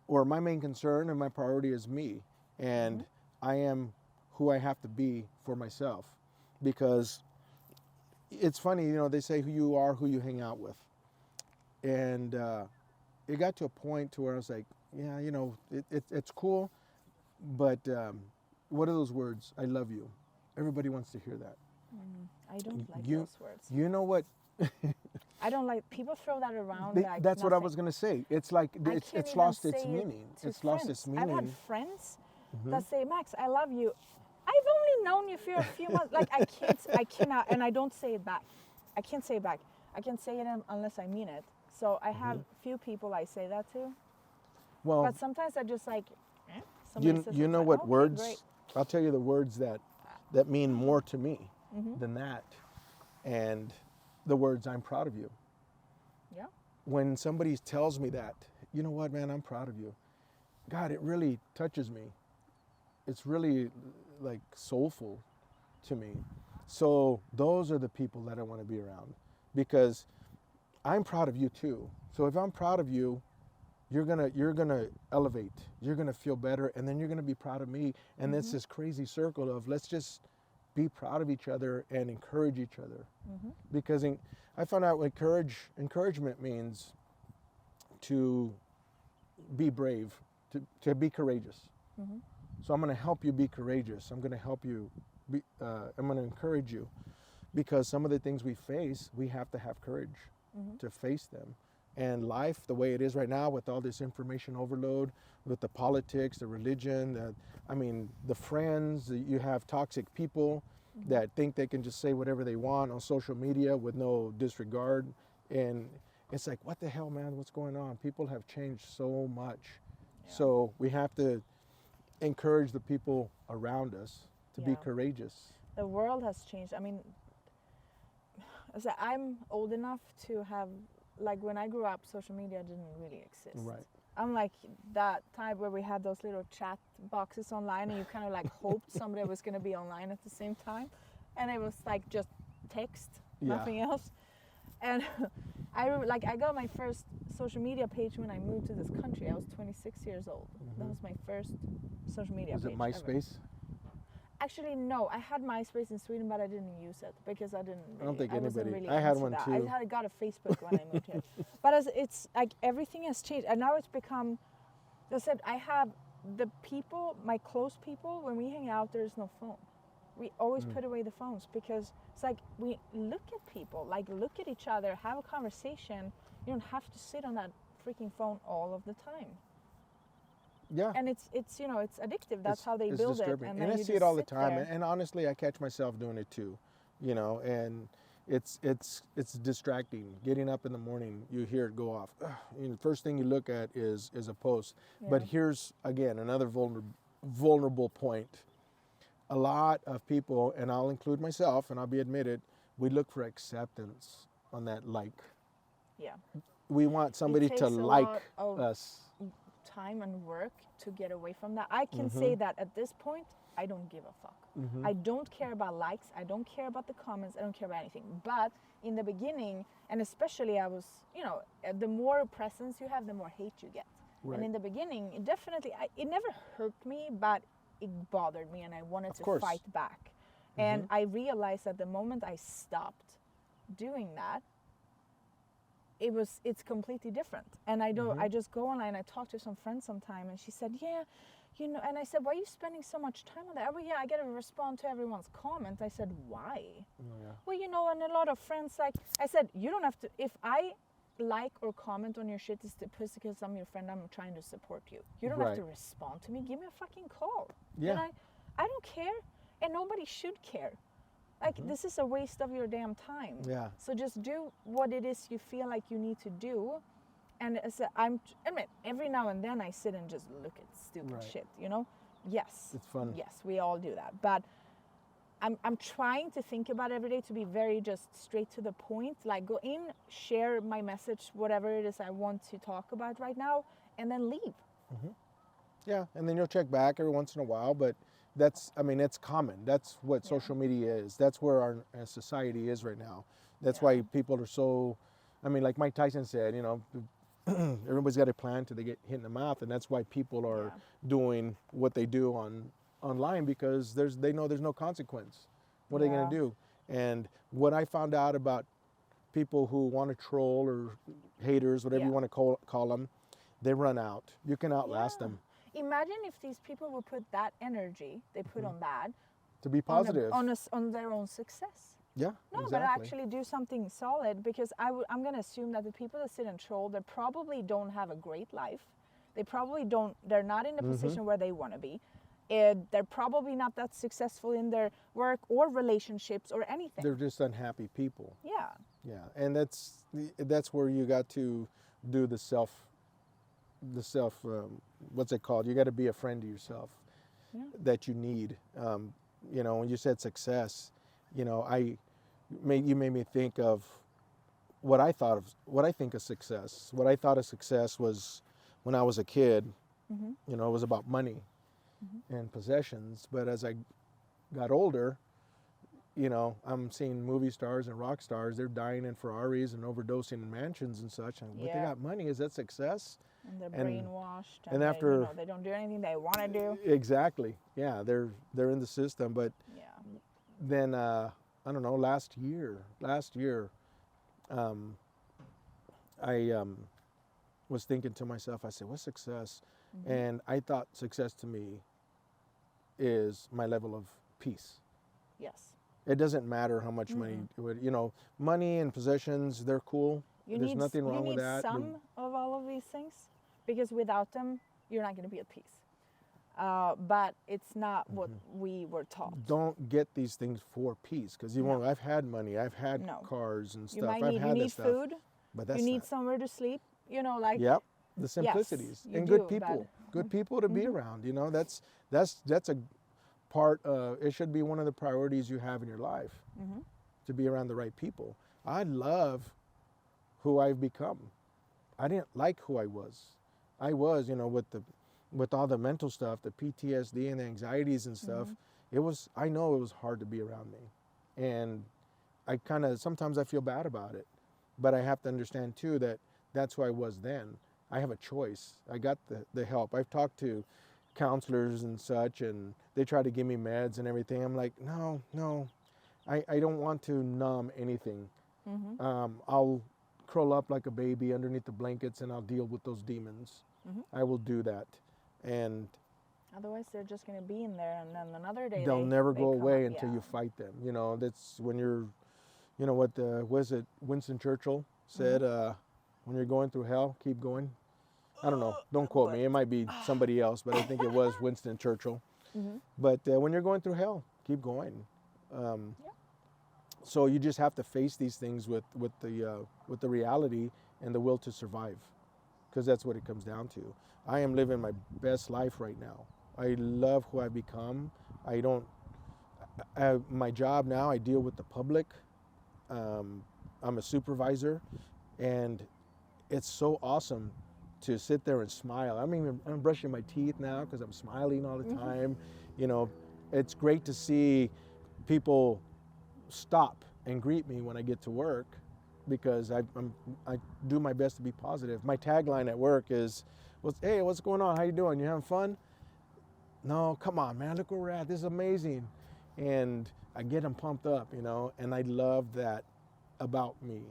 or my main concern and my priority is me. And I am who I have to be for myself. Because it's funny, they say who you are, who you hang out with. And it got to a point to where I was like, yeah, it's cool, but what are those words? I love you. Everybody wants to hear that. I don't like those words. You know what? I don't like, people throw that around like that's nothing. what I was going to say. It's like, it's lost its meaning. It's lost its meaning. I've had friends that say, Maaxx, I love you. I've only known you for a few months. Like I cannot, and I don't say it back. I can't say it back. I can't say it unless I mean it. So I have few people I say that to. Well, But sometimes I just like, somebody says you know like, what okay, words? great. I'll tell you the words that mean more to me than that, and the words "I'm proud of you." Yeah. When somebody tells me that, you know what, man, I'm proud of you. God, it really touches me. It's really like soulful to me. So those are the people that I want to be around, because I'm proud of you too. So if I'm proud of you, you're gonna elevate. You're gonna feel better, and then you're gonna be proud of me. And it's this crazy circle of let's just be proud of each other and encourage each other. Because I found out encouragement means to be brave, to be courageous. So I'm going to help you be courageous. I'm going to help you I'm going to encourage you, because some of the things we face, we have to have courage to face them. And life, the way it is right now, with all this information overload, with the politics, the religion, the friends, you have toxic people that think they can just say whatever they want on social media with no disregard. And it's like, what the hell, man, what's going on? People have changed so much. Yeah. So we have to encourage the people around us to be courageous. The world has changed. I mean, I'm old enough to have, like when I grew up, social media didn't really exist. Right. I'm like that type where we had those little chat boxes online, and you kind of like hoped somebody was going to be online at the same time, and it was like just text, nothing else. And I got my first social media page when I moved to this country. I was 26 years old. That was my first social media page. Was it MySpace? Ever. Actually, no. I had MySpace in Sweden, but I didn't use it because I don't think anybody. Really I had one too. I got a Facebook when I moved here, but it's like everything has changed, and now it's become. As I said, I have the people, my close people. When we hang out, there's no phone. We always put away the phones, because it's like we look at people, like look at each other, have a conversation. You don't have to sit on that freaking phone all of the time. Yeah. And it's addictive. That's how they build disturbing. it. And I see it all the time. And honestly, I catch myself doing it too, and it's distracting. Getting up in the morning, you hear it go off. The first thing you look at is a post. Yeah. But here's, again, another vulnerable point. A lot of people, and I'll include myself, and I'll be admitted, we look for acceptance on that like. Yeah. We want somebody to like us. Time and work to get away from that. I can say that at this point, I don't give a fuck. I don't care about likes. I don't care about the comments. I don't care about anything. But in the beginning, and especially I was, the more presence you have, the more hate you get. Right. And in the beginning, it never hurt me, but it bothered me, and I wanted to fight back. And I realized that the moment I stopped doing that, it's completely different. And I just go online. I talk to some friends sometime, and she said, and I said, why are you spending so much time on that? Oh, yeah, I got to respond to everyone's comments. I said, why? Oh, yeah. Well, and a lot of friends, like, I said, you don't have to, if I like or comment on your shit, it's because I'm your friend, I'm trying to support you. You don't have to respond to me. Give me a fucking call. Yeah. And I don't care, and nobody should care. Like, this is a waste of your damn time. Yeah. So just do what it is you feel like you need to do. And every now and then I sit and just look at stupid shit, Yes. It's fun. Yes, we all do that. But I'm trying to think about every day to be very just straight to the point. Like, go in, share my message, whatever it is I want to talk about right now, and then leave. Yeah, and then you'll check back every once in a while, but it's common. That's what social media is. That's where our society is right now. That's why people are so, like Mike Tyson said, everybody's got a plan till they get hit in the mouth, and that's why people are doing what they do online, because they know there's no consequence. What are they going to do? And what I found out about people who want to troll or haters, whatever you want to call them, they run out. You can outlast them. Imagine if these people would put that energy they put on that to be positive on their own success. Yeah, no, exactly. But actually do something solid, because I'm going to assume that the people that sit and troll, they probably don't have a great life. They probably don't. They're not in the position where they want to be. they're probably not that successful in their work or relationships or anything. They're just unhappy people. Yeah. Yeah, and that's where you got to do the self what's it called? You got to be a friend to yourself. Yeah. That you need. You know, when you said success, you know, you made me think of what I think of success. What I thought of success was when I was a kid. Mm-hmm. You know, it was about money Mm-hmm. and possessions. But as I got older, you know, I'm seeing movie stars and rock stars. They're dying in Ferraris and overdosing in mansions and such. And but they Yeah. got money. Is that success? And they're And- brainwashed. and they, after- they don't do anything they want to do. Exactly. Yeah, they're in the system. But Yeah. then I don't know. Last year, I was thinking to myself. I said, "What's success?" Mm-hmm. And I thought success to me is my level of peace. Yes. It doesn't matter how much money, you know, money and possessions, they're cool. There's nothing wrong with that. You need some of all of these things, because without them, you're not going to be at peace. But it's not what we were taught. Don't get these things for peace, because you No. won't. I've had money, I've had No. cars and You stuff. might I've need, had you that need stuff. food. But that's You need not, somewhere to sleep. You know, like Yep, the simplicities you and do, good people, but- good people to be around. You know, that's a part. It should be one of the priorities you have in your life, Mhm. to be around the right people. I love who I've become. I didn't like who I was. I was, you know, with all the mental stuff, the PTSD and the anxieties and stuff. I know it was hard to be around me, and I kind of sometimes I feel bad about it, but I have to understand too that that's who I was then. I have a choice. I got the help. I've talked to counselors and such, and they try to give me meds and everything. I'm like, no, I don't want to numb anything. I'll curl up like a baby underneath the blankets and I'll deal with those demons. I will do that. And Otherwise, they're just going to be in there, and then another day they'll never they go come away up, until yeah. you fight them. You know, that's when you're, you know what, was it Winston Churchill said, when you're going through hell, keep going. I don't know, don't quote me, it might be somebody else, but I think it was Winston Churchill. But when you're going through hell, keep going. So you just have to face these things with the reality and the will to survive, because that's what it comes down to. I am living my best life right now. I love who I've become. My job now, I deal with the public. I'm a supervisor, and it's so awesome to sit there and smile. I'm brushing my teeth now because I'm smiling all the time. You know, it's great to see people stop and greet me when I get to work, because I do my best to be positive. My tagline at work is, "Hey, what's going on? How you doing? You having fun?" "No, come on, man, look where we're at. This is amazing." And I get them pumped up, you know, and I love that about me.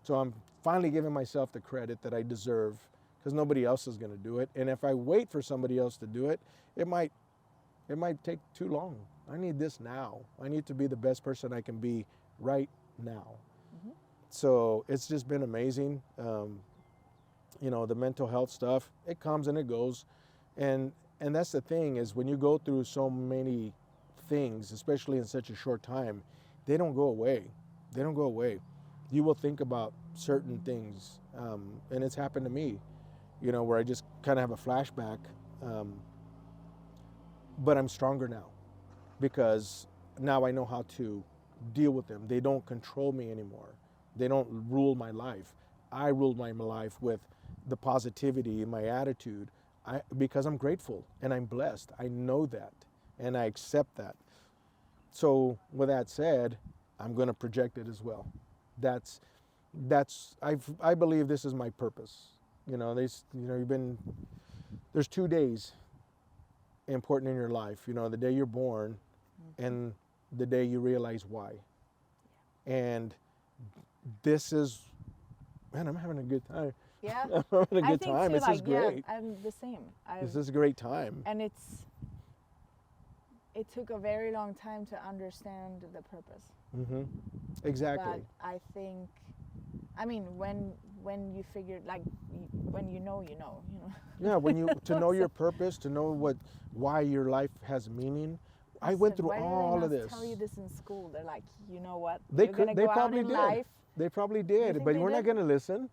So I'm finally giving myself the credit that I deserve, because nobody else is going to do it. And if I wait for somebody else to do it, it might take too long. I need this now. I need to be the best person I can be right now. So it's just been amazing. You know, the mental health stuff, it comes and it goes. And that's the thing, is when you go through so many things, especially in such a short time, they don't go away. They don't go away. You will think about certain things. And it's happened to me, you know, where I just kind of have a flashback. But I'm stronger now, because now I know how to deal with them. They don't control me anymore. They don't rule my life. I rule my life with the positivity in my attitude, because I'm grateful and I'm blessed. I know that and I accept that. So with that said, I'm going to project it as well. I believe this is my purpose. You know, there's 2 days important in your life. You know, the day you're born and the day you realize why. And this is, man, I'm having a good time. Yeah. I'm having a I good think time. too, This is like, great. Yeah, I'm the same. This is a great time. And it took a very long time to understand the purpose. Exactly. But I think, I mean, when you figured, like, when you know, you know. Yeah, when you to know your purpose, to know why your life has meaning. I went through all of this. Tell you this in school. They're like, you know what? They You're gonna they go out probably in did. life. They probably did, think but they we're not did? going to listen.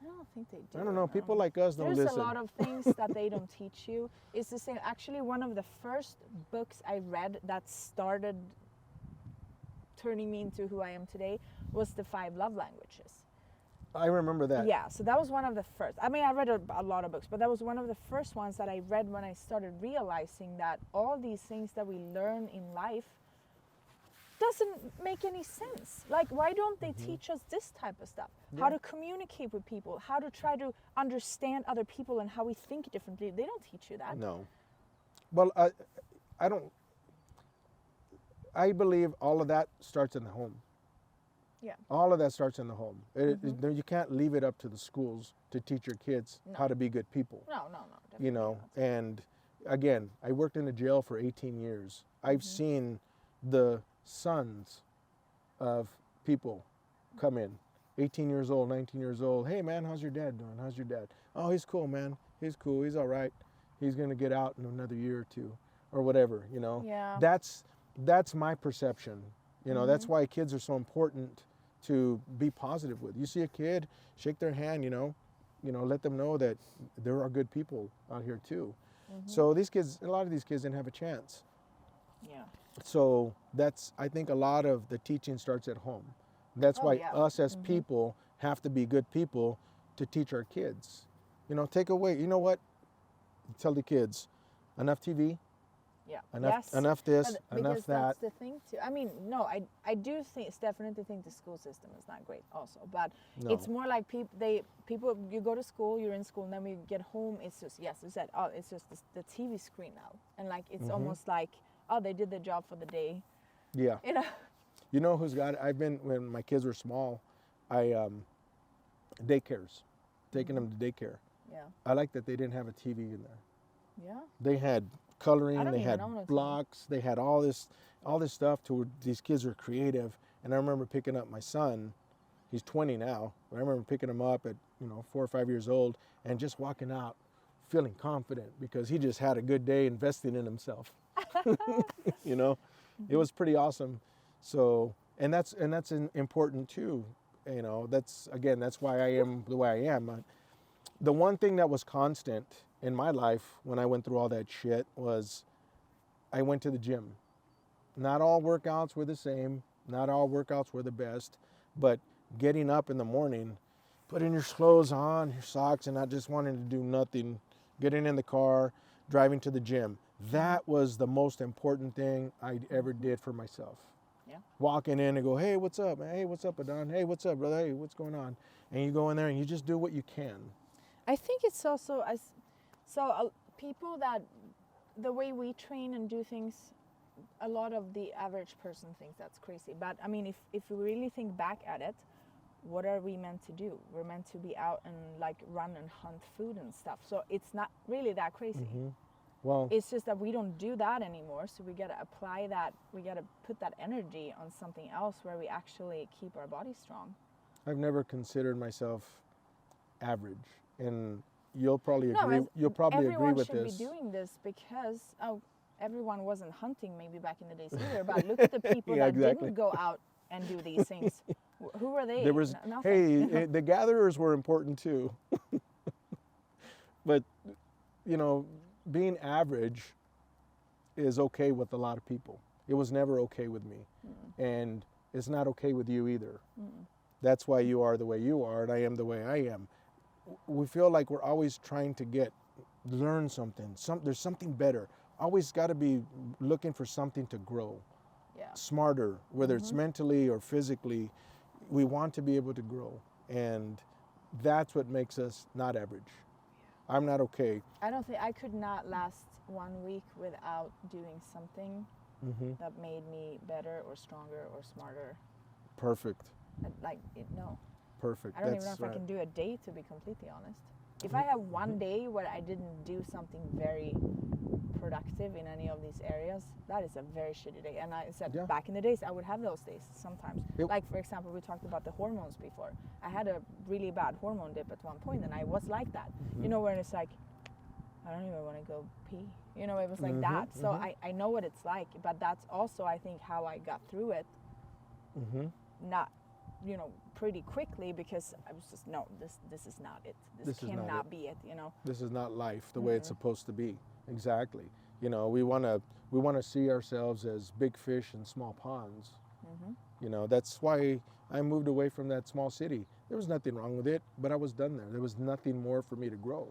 I don't think they do. I don't know. People like us don't There's listen. a lot of things that they don't teach you. It's the same. Actually, one of the first books I read that started turning me into who I am today was The 5 Love Languages. I remember that. Yeah, so that was one of the first. I mean, I read a lot of books, but that was one of the first ones that I read when I started realizing that all these things that we learn in life doesn't make any sense. Like, why don't they teach us this type of stuff? How to communicate with people, how to try to understand other people and how we think differently. They don't teach you that. No. Well, I don't. I believe all of that starts in the home. Yeah. All of that starts in the home. You can't leave it up to the schools to teach your kids how to be good people. No. You know, and again, I worked in a jail for 18 years. I've seen the sons of people come in, 18 years old, 19 years old. Hey man, how's your dad doing? How's your dad? Oh, he's cool, man. He's cool. He's all right. He's going to get out in another year or two or whatever, you know. Yeah. That's my perception. You know, that's why kids are so important to be positive with. You see a kid, shake their hand, you know, let them know that there are good people out here too. So these kids, a lot of these kids didn't have a chance. Yeah. So I think a lot of the teaching starts at home. That's why us as people have to be good people to teach our kids. You know, take away, you know what? Tell the kids, enough TV, Yeah. enough this, But enough because that. that's the thing too. I mean, no, I do definitely think the school system is not great also, but it's more like people you go to school, you're in school, and then when you get home, it's just it's just the TV screen now, and like it's almost like they did the job for the day. Yeah. You know. You know who's got it? I've been, when my kids were small, daycares, taking them to daycare. Yeah. I like that they didn't have a TV in there. Yeah. They had coloring, I don't they even had own a TV. blocks, they had all this stuff to where these kids were creative. And I remember picking up my son, he's 20 now, but I remember picking him up at 4 or 5 years old and just walking out feeling confident because he just had a good day investing in himself. You know, it was pretty awesome. So, and that's important too. You know, that's why I am the way I am. The one thing that was constant in my life when I went through all that shit was I went to the gym. Not all workouts were the same. Not all workouts were the best, but getting up in the morning, putting your clothes on, your socks, and not just wanting to do nothing, getting in the car, driving to the gym. That was the most important thing I ever did for myself. Yeah. Walking in and go, hey, what's up, man? Hey, what's up, Adan? Hey, what's up, brother? Hey, what's going on? And you go in there and you just do what you can. I think it's also people that the way we train and do things, a lot of the average person thinks that's crazy. But I mean, if we really think back at it, what are we meant to do? We're meant to be out and like run and hunt food and stuff. So it's not really that crazy. Well, it's just that we don't do that anymore. So we got to apply that. We got to put that energy on something else where we actually keep our body strong. I've never considered myself average, and you'll probably agree. You'll probably agree with this. Everyone should be doing this because everyone wasn't hunting maybe back in the days either. But look at the people that didn't go out and do these things. Who were they? There was nothing. Hey, the gatherers were important too. But being average is okay with a lot of people. It was never okay with me, and it's not okay with you either. That's why you are the way you are, and I am the way I am. We feel like we're always trying to learn something. There's something better. Always got to be looking for something to grow. Yeah. Smarter, whether it's mentally or physically. We want to be able to grow, and that's what makes us not average. I'm not okay. I don't think I could not last 1 week without doing something that made me better or stronger or smarter. Perfect. No. Perfect. I don't even know if I can do a day, to be completely honest. If I have one day where I didn't do something very productive in any of these areas, that is a very shitty day. And I said Yeah. back in the days, I would have those days sometimes. Yep. Like, for example, we talked about the hormones before. I had a really bad hormone dip at one point, and I was like that. You know, where it's like, I don't even want to go pee. You know, it was like that. So I know what it's like, but that's also, I think, how I got through it. Not, you know, pretty quickly, because I was just, no, this is not it. This cannot be it, you know. This is not life the way it's supposed to be. Exactly. You know, we want to see ourselves as big fish in small ponds. You know, that's why I moved away from that small city. There was nothing wrong with it, but I was done there. There was nothing more for me to grow.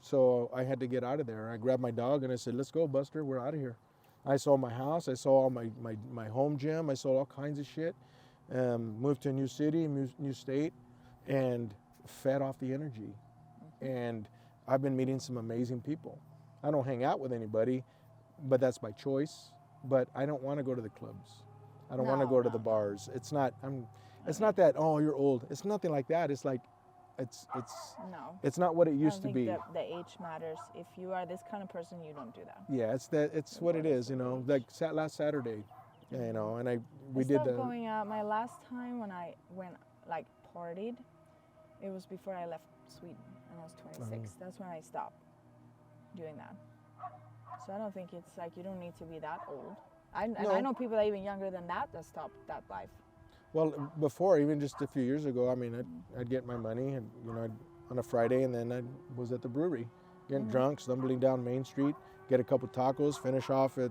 So I had to get out of there. I grabbed my dog and I said, let's go, Buster, we're out of here. I sold my house, I sold all my home gym, I sold all kinds of shit. Moved to a new city, new state, and fed off the energy. And I've been meeting some amazing people. I don't hang out with anybody, but that's by choice. But I don't want to go to the clubs. I don't want to go to the bars. It's not. It's not that. Oh, you're old. It's nothing like that. It's like, it's not what it used to be. I don't think the age matters. If you are this kind of person, you don't do that. Yeah, it's what it is. You know, like last Saturday, you know, and we did stopped going out. My last time when I went like partied, it was before I left Sweden, and I was 26. That's when I stopped doing that. So I don't think it's like, you don't need to be that old. I know people that are even younger than that stopped that life. Well, before, even just a few years ago, I mean, I'd get my money, and you know, on a Friday, and then I was at the brewery, getting drunk, stumbling down Main Street, get a couple tacos, finish off at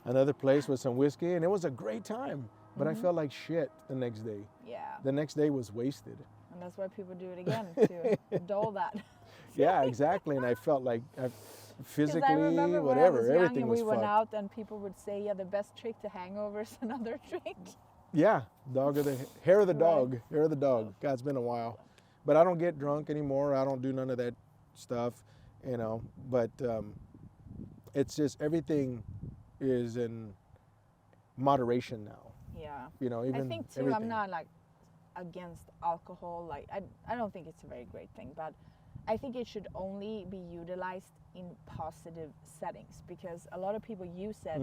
another place with some whiskey, and it was a great time. But I felt like shit the next day. Yeah. The next day was wasted. And that's why people do it again, to dull that. Yeah, exactly. And I felt like physically, I remember when whatever, I was young everything and was we went fucked. out and people would say, yeah, the best trick to hangover is another drink. Yeah, hair of the dog, hair of the dog. God, it's been a while. But I don't get drunk anymore. I don't do none of that stuff, you know. But it's just, everything is in moderation now. Yeah. You know, even I think too, everything. I'm not like against alcohol. Like, I don't think it's a very great thing, but I think it should only be utilized in positive settings, because a lot of people use it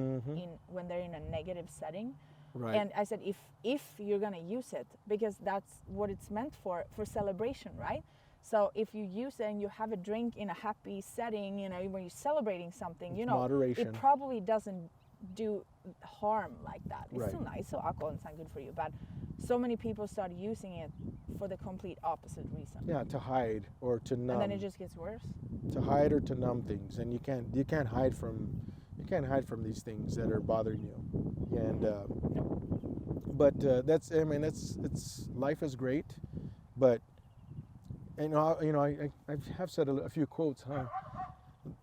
when they're in a negative setting. Right. And I said, if you're gonna use it, because that's what it's meant for celebration, right? So if you use it and you have a drink in a happy setting, you know, when you're celebrating something, you know, moderation. it probably doesn't do harm like that. It's Right. still nice, so alcohol is not good for you, but so many people start using it for the complete opposite reason. Yeah, to hide or to numb. And then it just gets worse. To hide or to numb things, and you can't hide from these things that are bothering you. And but that's, I mean, it's life is great, but you know I have said a few quotes, huh?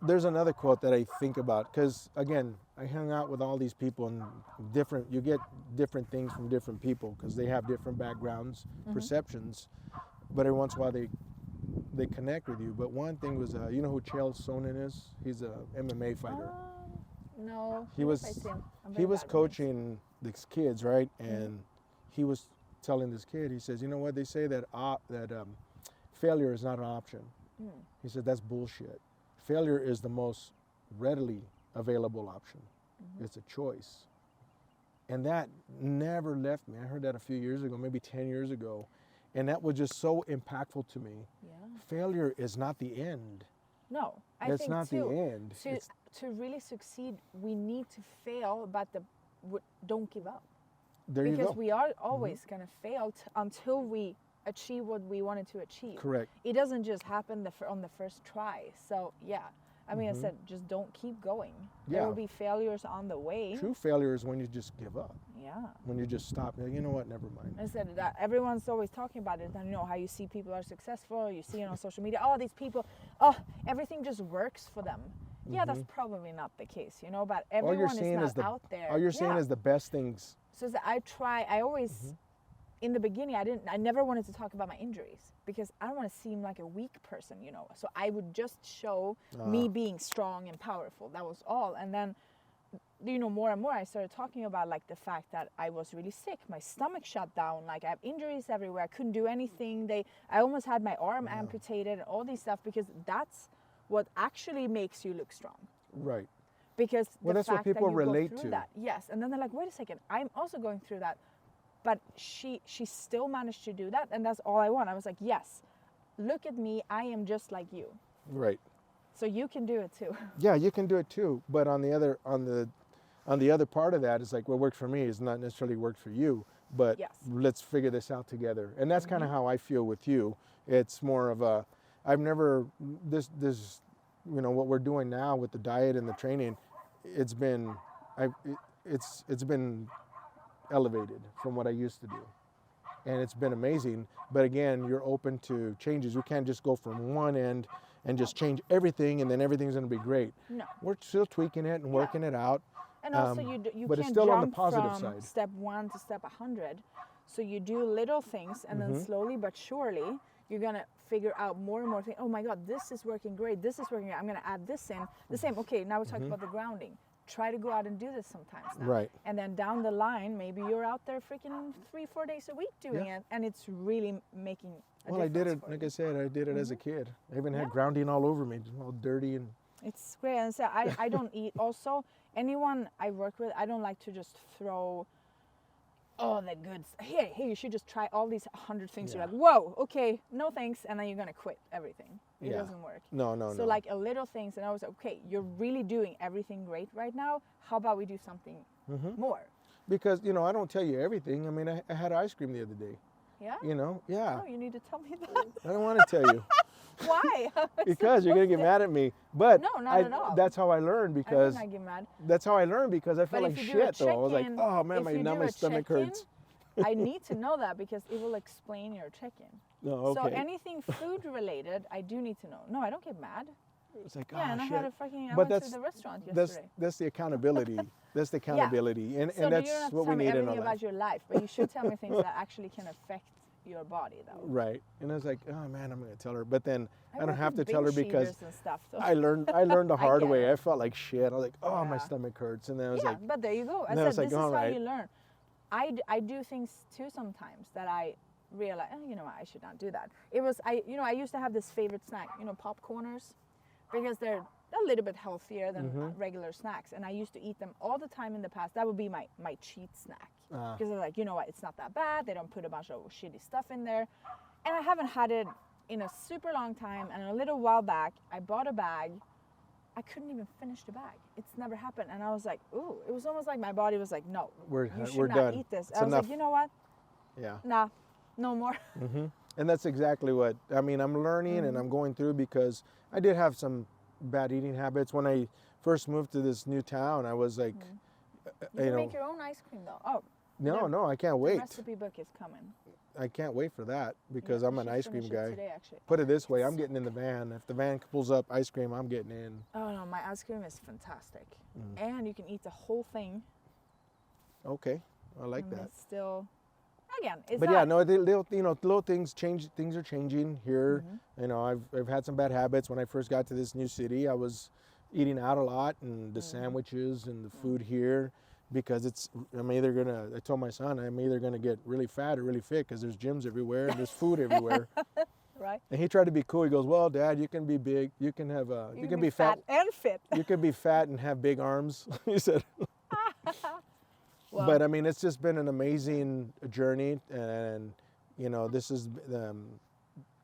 There's another quote that I think about, because again, I hung out with all these people, and you get different things from different people because they have different backgrounds, perceptions, but every once in a while they connect with you. But one thing was, you know who Chael Sonnen is? He's a MMA fighter. No. He was coaching these kids, right? And he was telling this kid, he says, you know what, they say that failure is not an option. He said, that's bullshit. Failure is the most readily available option. It's a choice. And that never left me. I heard that a few years ago, maybe 10 years ago. And that was just so impactful to me. Yeah. Failure is not the end. No, That's not the end. To really succeed, we need to fail, but don't give up. There you go. Because we are always going to fail until we achieve what we wanted to achieve. Correct. It doesn't just happen on the first try. So yeah, I mean, I said, just don't keep going. Yeah. There will be failures on the way. True failure is when you just give up. Yeah. When you just stop. You know what? Never mind. I said that everyone's always talking about it, and you know how you see people are successful, you see it on social media, these people, everything just works for them. Yeah, that's probably not the case, you know, but everyone is not out there. All you're seeing is the best things. So I always, in the beginning, I never wanted to talk about my injuries, because I don't want to seem like a weak person, you know. So I would just show me being strong and powerful. That was all. And then, you know, more and more I started talking about like the fact that I was really sick. My stomach shut down. Like, I have injuries everywhere. I couldn't do anything. I almost had my arm amputated and all these stuff, because that's what actually makes you look strong. Right. Because Well, the that's what fact that people you relate go to. through that, yes, and then they're like, wait a second, I'm also going through that, but she still managed to do that, and that's all I want. I was like, yes, look at me, I am just like you, Right. so you can do it too. Yeah, you can do it too. But on the other part of that, it's like what worked for me is not necessarily worked for you. But Yes. let's figure this out together. And that's kind of how I feel with you. It's more of a, I've never this what we're doing now with the diet and the training. It's been, it's been elevated from what I used to do, and it's been amazing. But again, you're open to changes. You can't just go from one end and just change everything and then everything's going to be great. No. We're still tweaking it and working it out. And also, you but it's can't still jump on the positive from side. step 1 to step 100. So you do little things, and then slowly but surely, you're gonna figure out more and more things. Oh my God, this is working great. This is working great. I'm gonna add this in. The same. Okay, now we're talking about the grounding. Try to go out and do this sometimes now. Right. And then down the line, maybe you're out there freaking 3-4 days a week doing it, and it's really making a Well, I did it, difference for like you. I said, I did it as a kid. I even had Yeah. grounding all over me, all dirty and. It's great. And so I don't eat. Also, anyone I work with, I don't like to just throw all the goods. Hey, you should just try all these 100 things. Yeah. You're like, whoa, okay, no thanks, and then you're gonna quit everything. It Yeah. doesn't work. No. So like a little things, and I was like, okay, you're really doing everything great right now. How about we do something more? Because, I don't tell you everything. I mean, I had ice cream the other day, Yeah. yeah. Oh, you need to tell me that. I don't want to tell you. Why? Because you're going to get mad at me. But No, not at all. that's how I learned I because would not get mad. that's how I learned because I felt But like if you do a shit though. I was like, check-in- oh man, if you now do my a stomach check-in, hurts. I need to know that because it will explain your check-in. No, okay. So anything food related, I do need to know. No, I don't get mad. It's like, Yeah, and oh I shit. had a fucking. I But went to the restaurant that's yesterday. that's the accountability. That's the accountability, and So and you that's don't have to what tell we me need in everything our about life. your life, but you should tell me things that actually can affect your body, though. Right. And I was like, oh man, I'm going to tell her. But then I don't work have to with tell her binge because eaters and stuff, so. I learned the hard get way. it. I felt like shit. I was like, oh, my Yeah. stomach hurts. And then I was Yeah, like, but there you go. I then I said was like, this is all how right. you learn. I do things too sometimes that I realize, oh, you know what, I should not do that. It was I used to have this favorite snack, popcorners, because they're a little bit healthier than regular snacks, and I used to eat them all the time in the past. That would be my cheat snack because they're like, you know what, it's not that bad. They don't put a bunch of shitty stuff in there, and I haven't had it in a super long time. And a little while back, I bought a bag. I couldn't even finish the bag. It's never happened, and I was like, ooh, it was almost like my body was like, no, you should we're not done. eat this. It's I was enough. like, you know what, yeah. nah, no more. And that's exactly what, I mean, I'm learning and I'm going through because I did have some bad eating habits. When I first moved to this new town, I was like, You can make your own ice cream though. Oh, no, I can't the wait. recipe book is coming. I can't wait for that because Yeah, I'm an should ice cream finish it guy. today, actually. Put it this way, I'm getting in the van. If the van pulls up ice cream, I'm getting in. Oh no, my ice cream is fantastic, and you can eat the whole thing. Okay, I like and that. It's still, again, it's But not, yeah, no, little things change. Things are changing here. I've had some bad habits. When I first got to this new city, I was eating out a lot, and the sandwiches and the food here, because I told my son, I'm either gonna get really fat or really fit because there's gyms everywhere and there's food everywhere. right. And he tried to be cool. He goes, well, Dad, you can be big. You can have you can be fat. and fit. You can be fat and have big arms. He said. Well, But I mean, it's just been an amazing journey, and this is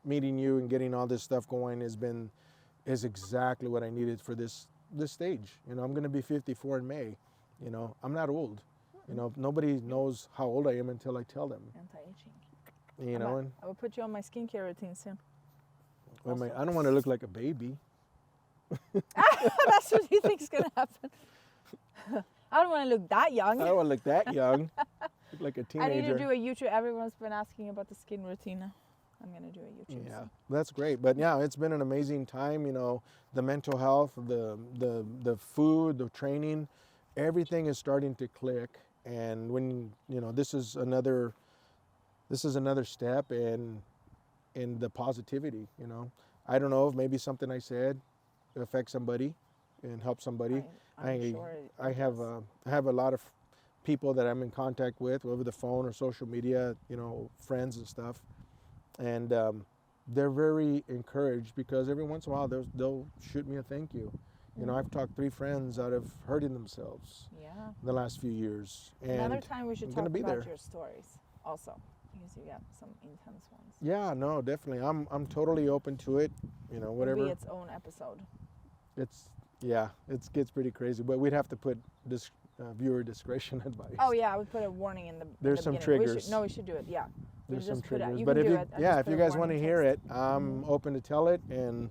meeting you and getting all this stuff going is exactly what I needed for this stage. I'm going to be 54 in May. I'm not old. Nobody knows how old I am until I tell them. anti-aging. And I will put you on my skincare routine soon. I don't want to look like a baby. That's what you think is gonna happen. I don't want to look that young. I don't want to look that young. Look like a I teenager. need to do a YouTube. Everyone's been asking about the skin routine. I'm gonna do a YouTube. Yeah, soon. that's great. But yeah, it's been an amazing time. The mental health, the food, the training, everything is starting to click. And when this is another step in the positivity. I don't know if maybe something I said affects somebody and helps somebody. I'm sure it I have does. I have a lot of people that I'm in contact with over the phone or social media, friends and stuff, and they're very encouraged because every once in a while they'll shoot me a thank you, You know, I've talked 3 friends out of hurting themselves Yeah. in the last few years. And Another time we should I'm talk gonna be about there. your stories also, because you got some intense ones. Yeah, no, definitely. I'm totally open to it. You know, It'll whatever. be its own episode. It's yeah, it gets pretty crazy, but we'd have to put this viewer discretion advice. Oh yeah, I would put a warning in the. There's in the some beginning. triggers. We should do it. Yeah. There's You some just put it- triggers, you but can if do you it. I yeah, just if put you a guys want to warning hear text. it, I'm open to tell it and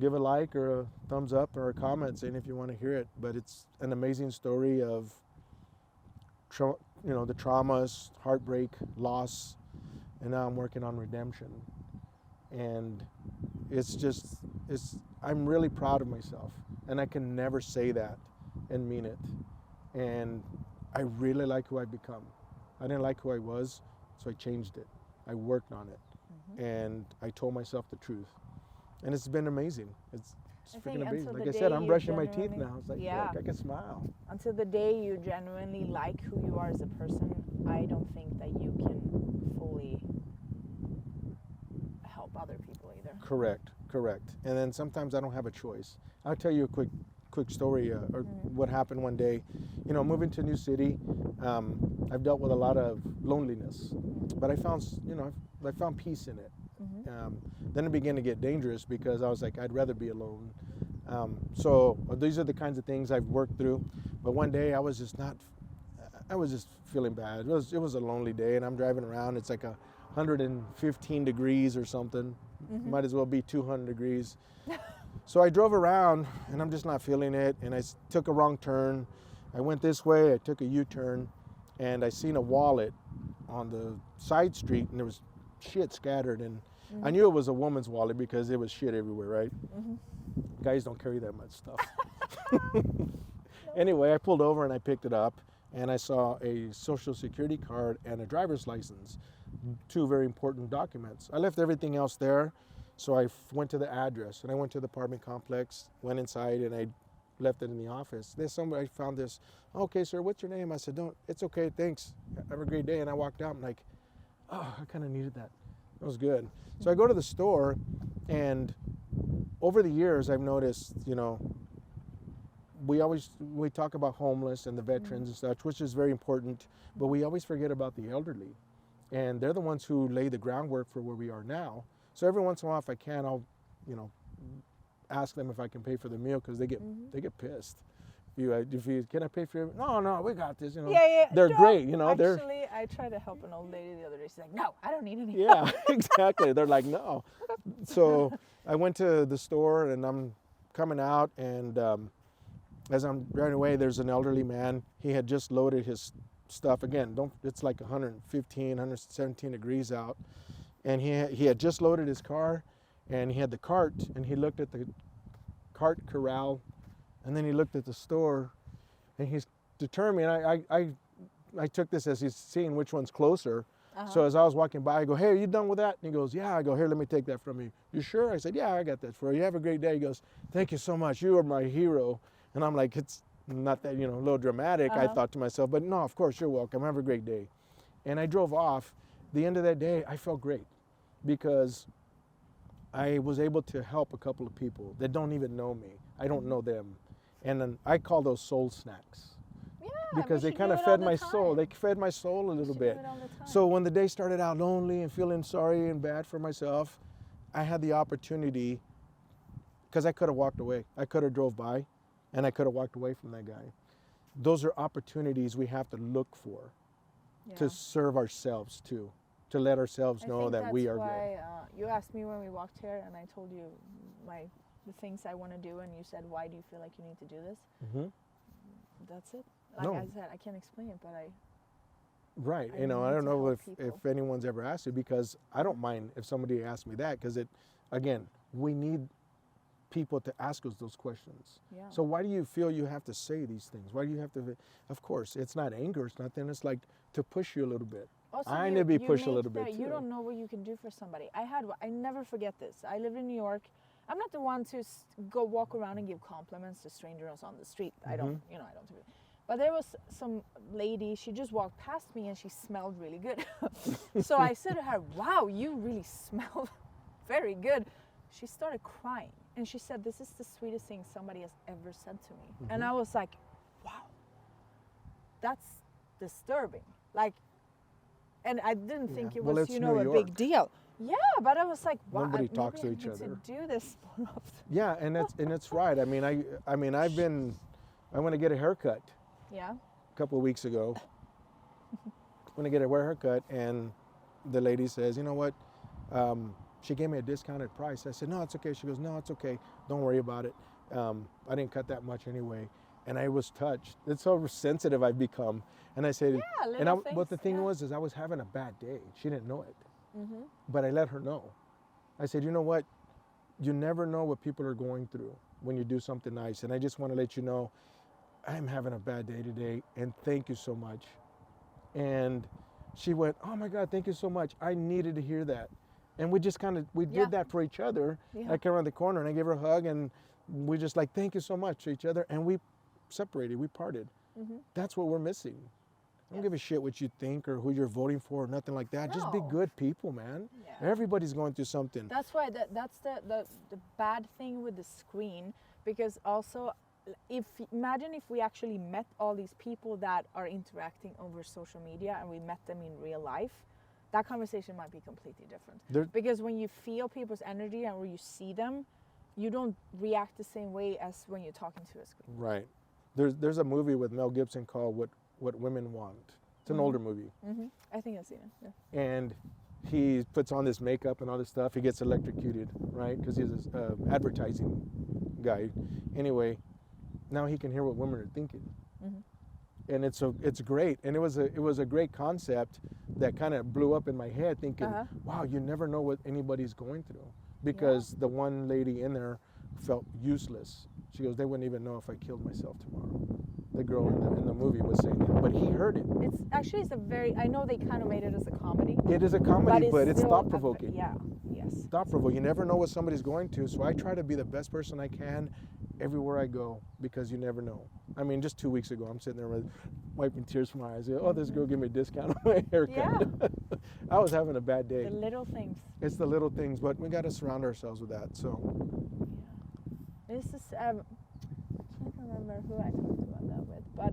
give a like or a thumbs up or a comment saying if you want to hear it. But it's an amazing story of, you know, the traumas, heartbreak, loss, and now I'm working on redemption. And it's just, I'm really proud of myself, and I can never say that and mean it. And I really like who I've become. I didn't like who I was, so I changed it. I worked on it, and I told myself the truth, and it's been amazing. It's I think freaking amazing. until Like the I said, day I'm you brushing my teeth genuinely- now. It's like, Yeah. look, I can smile. Until the day you genuinely like who you are as a person, I don't think that you can fully help other people either. Correct. And then sometimes I don't have a choice. I'll tell you a quick story or what happened one day. You know, moving to a new city, I've dealt with a lot of loneliness, but I found, you know, I found peace in it. Then it began to get dangerous because I was like, I'd rather be alone. So these are the kinds of things I've worked through. But one day I was just feeling bad. It was a lonely day, and I'm driving around. It's like 115 degrees or something. Might as well be 200 degrees. So I drove around, and I'm just not feeling it. And I took a wrong turn. I went this way. I took a U-turn, and I seen a wallet on the side street, and there was shit scattered. And I knew it was a woman's wallet because there was shit everywhere, right? Guys don't carry that much stuff. Anyway, I pulled over and I picked it up, and I saw a social security card and a driver's license, 2 very important documents. I left everything else there, so I went to the address, and I went to the apartment complex, went inside, and I left it in the office. Then somebody found this. Okay, sir, what's your name? I said, it's okay, thanks. Have a great day. And I walked out. I'm like, oh, I kind of needed that. It was good. So I go to the store, and over the years, I've noticed, you know, we talk about homeless and the veterans and such, which is very important, but we always forget about the elderly. And they're the ones who lay the groundwork for where we are now. So every once in a while, if I can, I'll, you know, ask them if I can pay for the meal, because they get pissed. If you can I pay for your, no, we got this, you know. Yeah. They're No, great, you know. Actually, I tried to help an old lady the other day. She's like, no, I don't need any. Yeah, exactly. They're like, no. So I went to the store, and I'm coming out, and as I'm driving away, there's an elderly man. He had just loaded his stuff. Again, it's like 115, 117 degrees out. And he had just loaded his car, and he had the cart, and he looked at the cart corral, and then he looked at the store, and he's determined. I took this as he's seeing which one's closer. So as I was walking by, I go, hey, are you done with that? And he goes, yeah. I go, here, let me take that from you. You sure? I said, yeah, I got that for you. Have a great day. He goes, thank you so much. You are my hero. And I'm like, it's not that, you know, a little dramatic, I thought to myself, but no, of course, you're welcome. Have a great day. And I drove off. The end of that day, I felt great because I was able to help a couple of people that don't even know me. I don't know them. And then I call those soul snacks. Yeah, Because we they should kind do of it all fed the my soul. time. They fed my soul a We little should bit. do it all the time. So when the day started out lonely and feeling sorry and bad for myself, I had the opportunity, because I could have walked away. I could have drove by, and I could have walked away from that guy. Those are opportunities we have to look for to serve ourselves too, to let ourselves know that we are that's good. why you asked me when we walked here, and I told you the things I want to do, and you said, why do you feel like you need to do this? Mm-hmm. That's it. Like No. I said, I can't explain it, but Right, I you know, I need don't to know help if people. anyone's ever asked you, because I don't mind if somebody asks me that, because again, we need people to ask us those questions. yeah. So why do you feel you have to say these things? Why do you have to, of course, it's not anger, it's nothing, it's like to push you a little bit. Also, I you- need to be you pushed a make little bit You too. don't know what you can do for somebody. I never forget this. I lived in New York. I'm not the one to go walk around and give compliments to strangers on the street. I don't, Mm-hmm. I don't do it. But there was some lady, she just walked past me and she smelled really good. So I said to her, wow, you really smell very good. She started crying. And she said, this is the sweetest thing somebody has ever said to me. And I was like, wow, that's disturbing. Like, and I didn't think it was, it's you know, New a big York. deal. Yeah, but I was like, wow, Nobody talks to maybe each I need other. to do this more often. Yeah, and it's right. I mean, I went to get a haircut Yeah. a couple of weeks ago. When I get a haircut, and the lady says, you know what? She gave me a discounted price. I said, no, it's okay. She goes, no, it's okay. Don't worry about it. I didn't cut that much anyway. And I was touched. It's so sensitive I've become. And I said, but the thing was, I was having a bad day. She didn't know it. But I let her know. I said, you know what? You never know what people are going through when you do something nice. And I just want to let you know, I'm having a bad day today. And thank you so much. And she went, oh my God, thank you so much. I needed to hear that. And we just did that for each other. I came around the corner and I gave her a hug, and we just like, thank you so much to each other. And we separated, we parted. That's what we're missing. I don't give a shit what you think or who you're voting for or nothing like that. Just be good people, man. Yeah. Everybody's going through something. That's why that's the bad thing with the screen, because also imagine if we actually met all these people that are interacting over social media and we met them in real life. That conversation might be completely different. Because when you feel people's energy and when you see them, you don't react the same way as when you're talking to a screen. Right. There's a movie with Mel Gibson called What Women Want. It's an older movie. I think I've seen it. Yeah. And he puts on this makeup and all this stuff. He gets electrocuted, right? Because he's an advertising guy. Anyway, now he can hear what women are thinking. And it's great. And it was a great concept that kind of blew up in my head, thinking, wow, you never know what anybody's going through. Because the one lady in there felt useless. She goes, they wouldn't even know if I killed myself tomorrow. The girl in the movie was saying that, but he heard it. It's a very, I know they kind of made it as a comedy. It is a comedy, but it's thought-provoking. Yes. Thought-provoking. You never know what somebody's going to, so I try to be the best person I can everywhere I go, because you never know. I mean, just 2 weeks ago, I'm sitting there wiping tears from my eyes. Oh, this girl gave me a discount on my haircut. Yeah. I was having a bad day. The little things. It's the little things, but we got to surround ourselves with that. So. Yeah. This is I can't remember who I talked about that with, but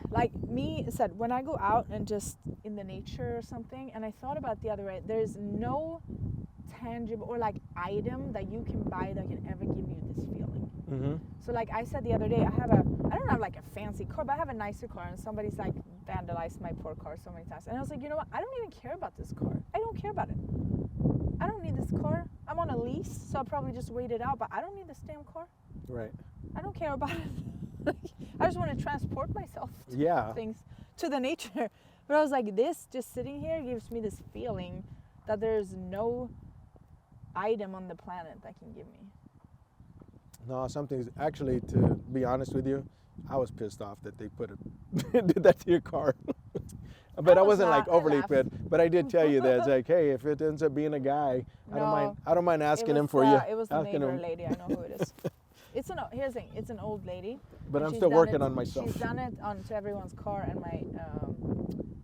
like me said, when I go out and just in the nature or something, and I thought about the other way, there's no tangible or like item that you can buy that can ever give you this feeling. So like I said the other day, I don't have like a fancy car, but I have a nicer car, and somebody's like vandalized my poor car so many times, and I was like, you know what, I don't even care about this car. I don't care about it. I don't need this car. I'm on a lease, so I'll probably just wait it out, but I don't need this damn car. Right. I don't care about it. I just want to transport myself to things, to the nature. But I was like, this just sitting here gives me this feeling that there's no item on the planet that can give me. No, something's actually, to be honest with you, I was pissed off that they did that to your car. But I wasn't like overly pissed. But I did tell you that it's like, hey, if it ends up being a guy, I don't mind asking him for you. It was the neighbor lady. I know who it is. Here's the thing. It's an old lady. But I'm still working on myself. She's done it to everyone's car, and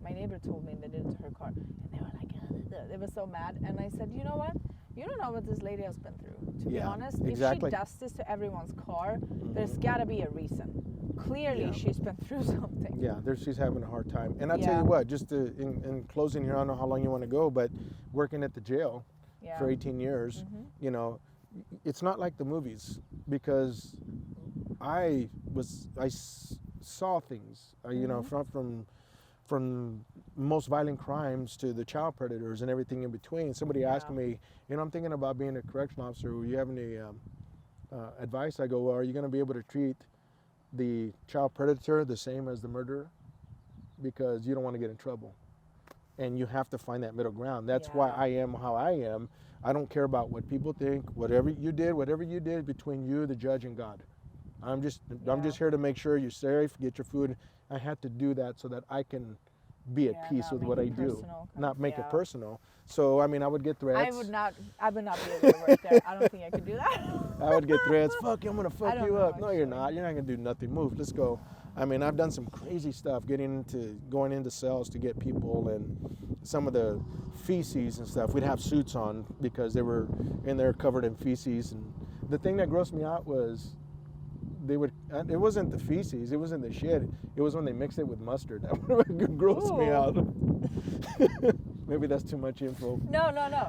my neighbor told me they did it to her car, and they were like, they were so mad. And I said, you know what? You don't know what this lady has been through. To be honest, exactly. If she does this to everyone's car, there's got to be a reason. Clearly, she's been through something. Yeah, she's having a hard time. And I'll tell you what, just in closing here, I don't know how long you want to go, but working at the jail for 18 years, you know, it's not like the movies, because I saw things, you know, from most violent crimes to the child predators and everything in between. Somebody asked me, you know, I'm thinking about being a correctional officer. Do you have any advice? I go, well, are you going to be able to treat the child predator the same as the murderer? Because you don't want to get in trouble. And you have to find that middle ground. That's why I am how I am. I don't care about what people think. Whatever you did between you, the judge, and God. I'm just here to make sure you're safe, get your food. I had to do that so that I can be at peace with what I do, not make it personal. So I mean, I would get threats. I would not be able to work there. I don't think I could do that. I would get threats. Fuck you, I'm gonna fuck you up. No, you're not. You're not gonna do nothing. Move. Let's go. I mean, I've done some crazy stuff, going into cells to get people, and some of the feces and stuff. We'd have suits on because they were in there covered in feces. And the thing that grossed me out was it wasn't the feces, it wasn't the shit. It was when they mixed it with mustard. That grossed me out. Maybe that's too much info. No.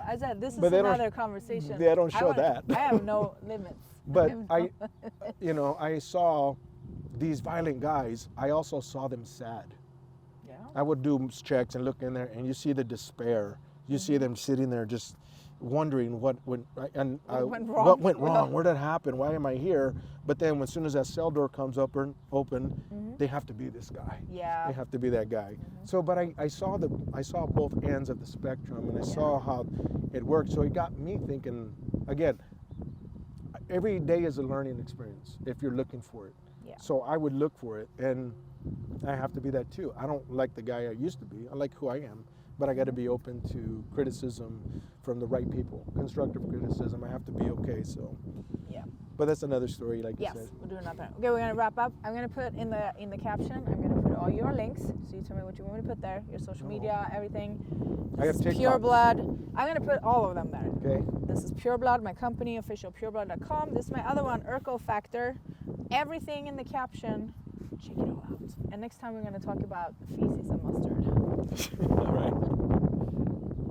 I said this is But they don't- another conversation. They don't show that. I have no limits. But I saw these violent guys. I also saw them sad. Yeah. I would do checks and look in there, and you see the despair. You see them sitting there just wondering what went wrong? what went wrong. Where did it happen? Why am I here? But then, as soon as that cell door comes open, they have to be this guy. Yeah. They have to be that guy. So, but I saw both ends of the spectrum, and I saw how it worked. So it got me thinking again. Every day is a learning experience if you're looking for it. Yeah. So I would look for it, and I have to be that too. I don't like the guy I used to be. I like who I am, but I got to be open to criticism from the right people, constructive criticism. I have to be okay. So. Yeah. But that's another story, like Yes, you said. we'll do another. Okay, we're gonna wrap up. I'm gonna put in the caption. I'm gonna put all your links. So you tell me what you want me to put there. Your social media, everything. I have This is TikTok. Pure Blood. I'm gonna put all of them there. Okay. This is Pure Blood, my company, officialpureblood.com. This is my other one, Urco Factor. Everything in the caption. Check it all out. And next time we're gonna talk about feces and mustard. All right.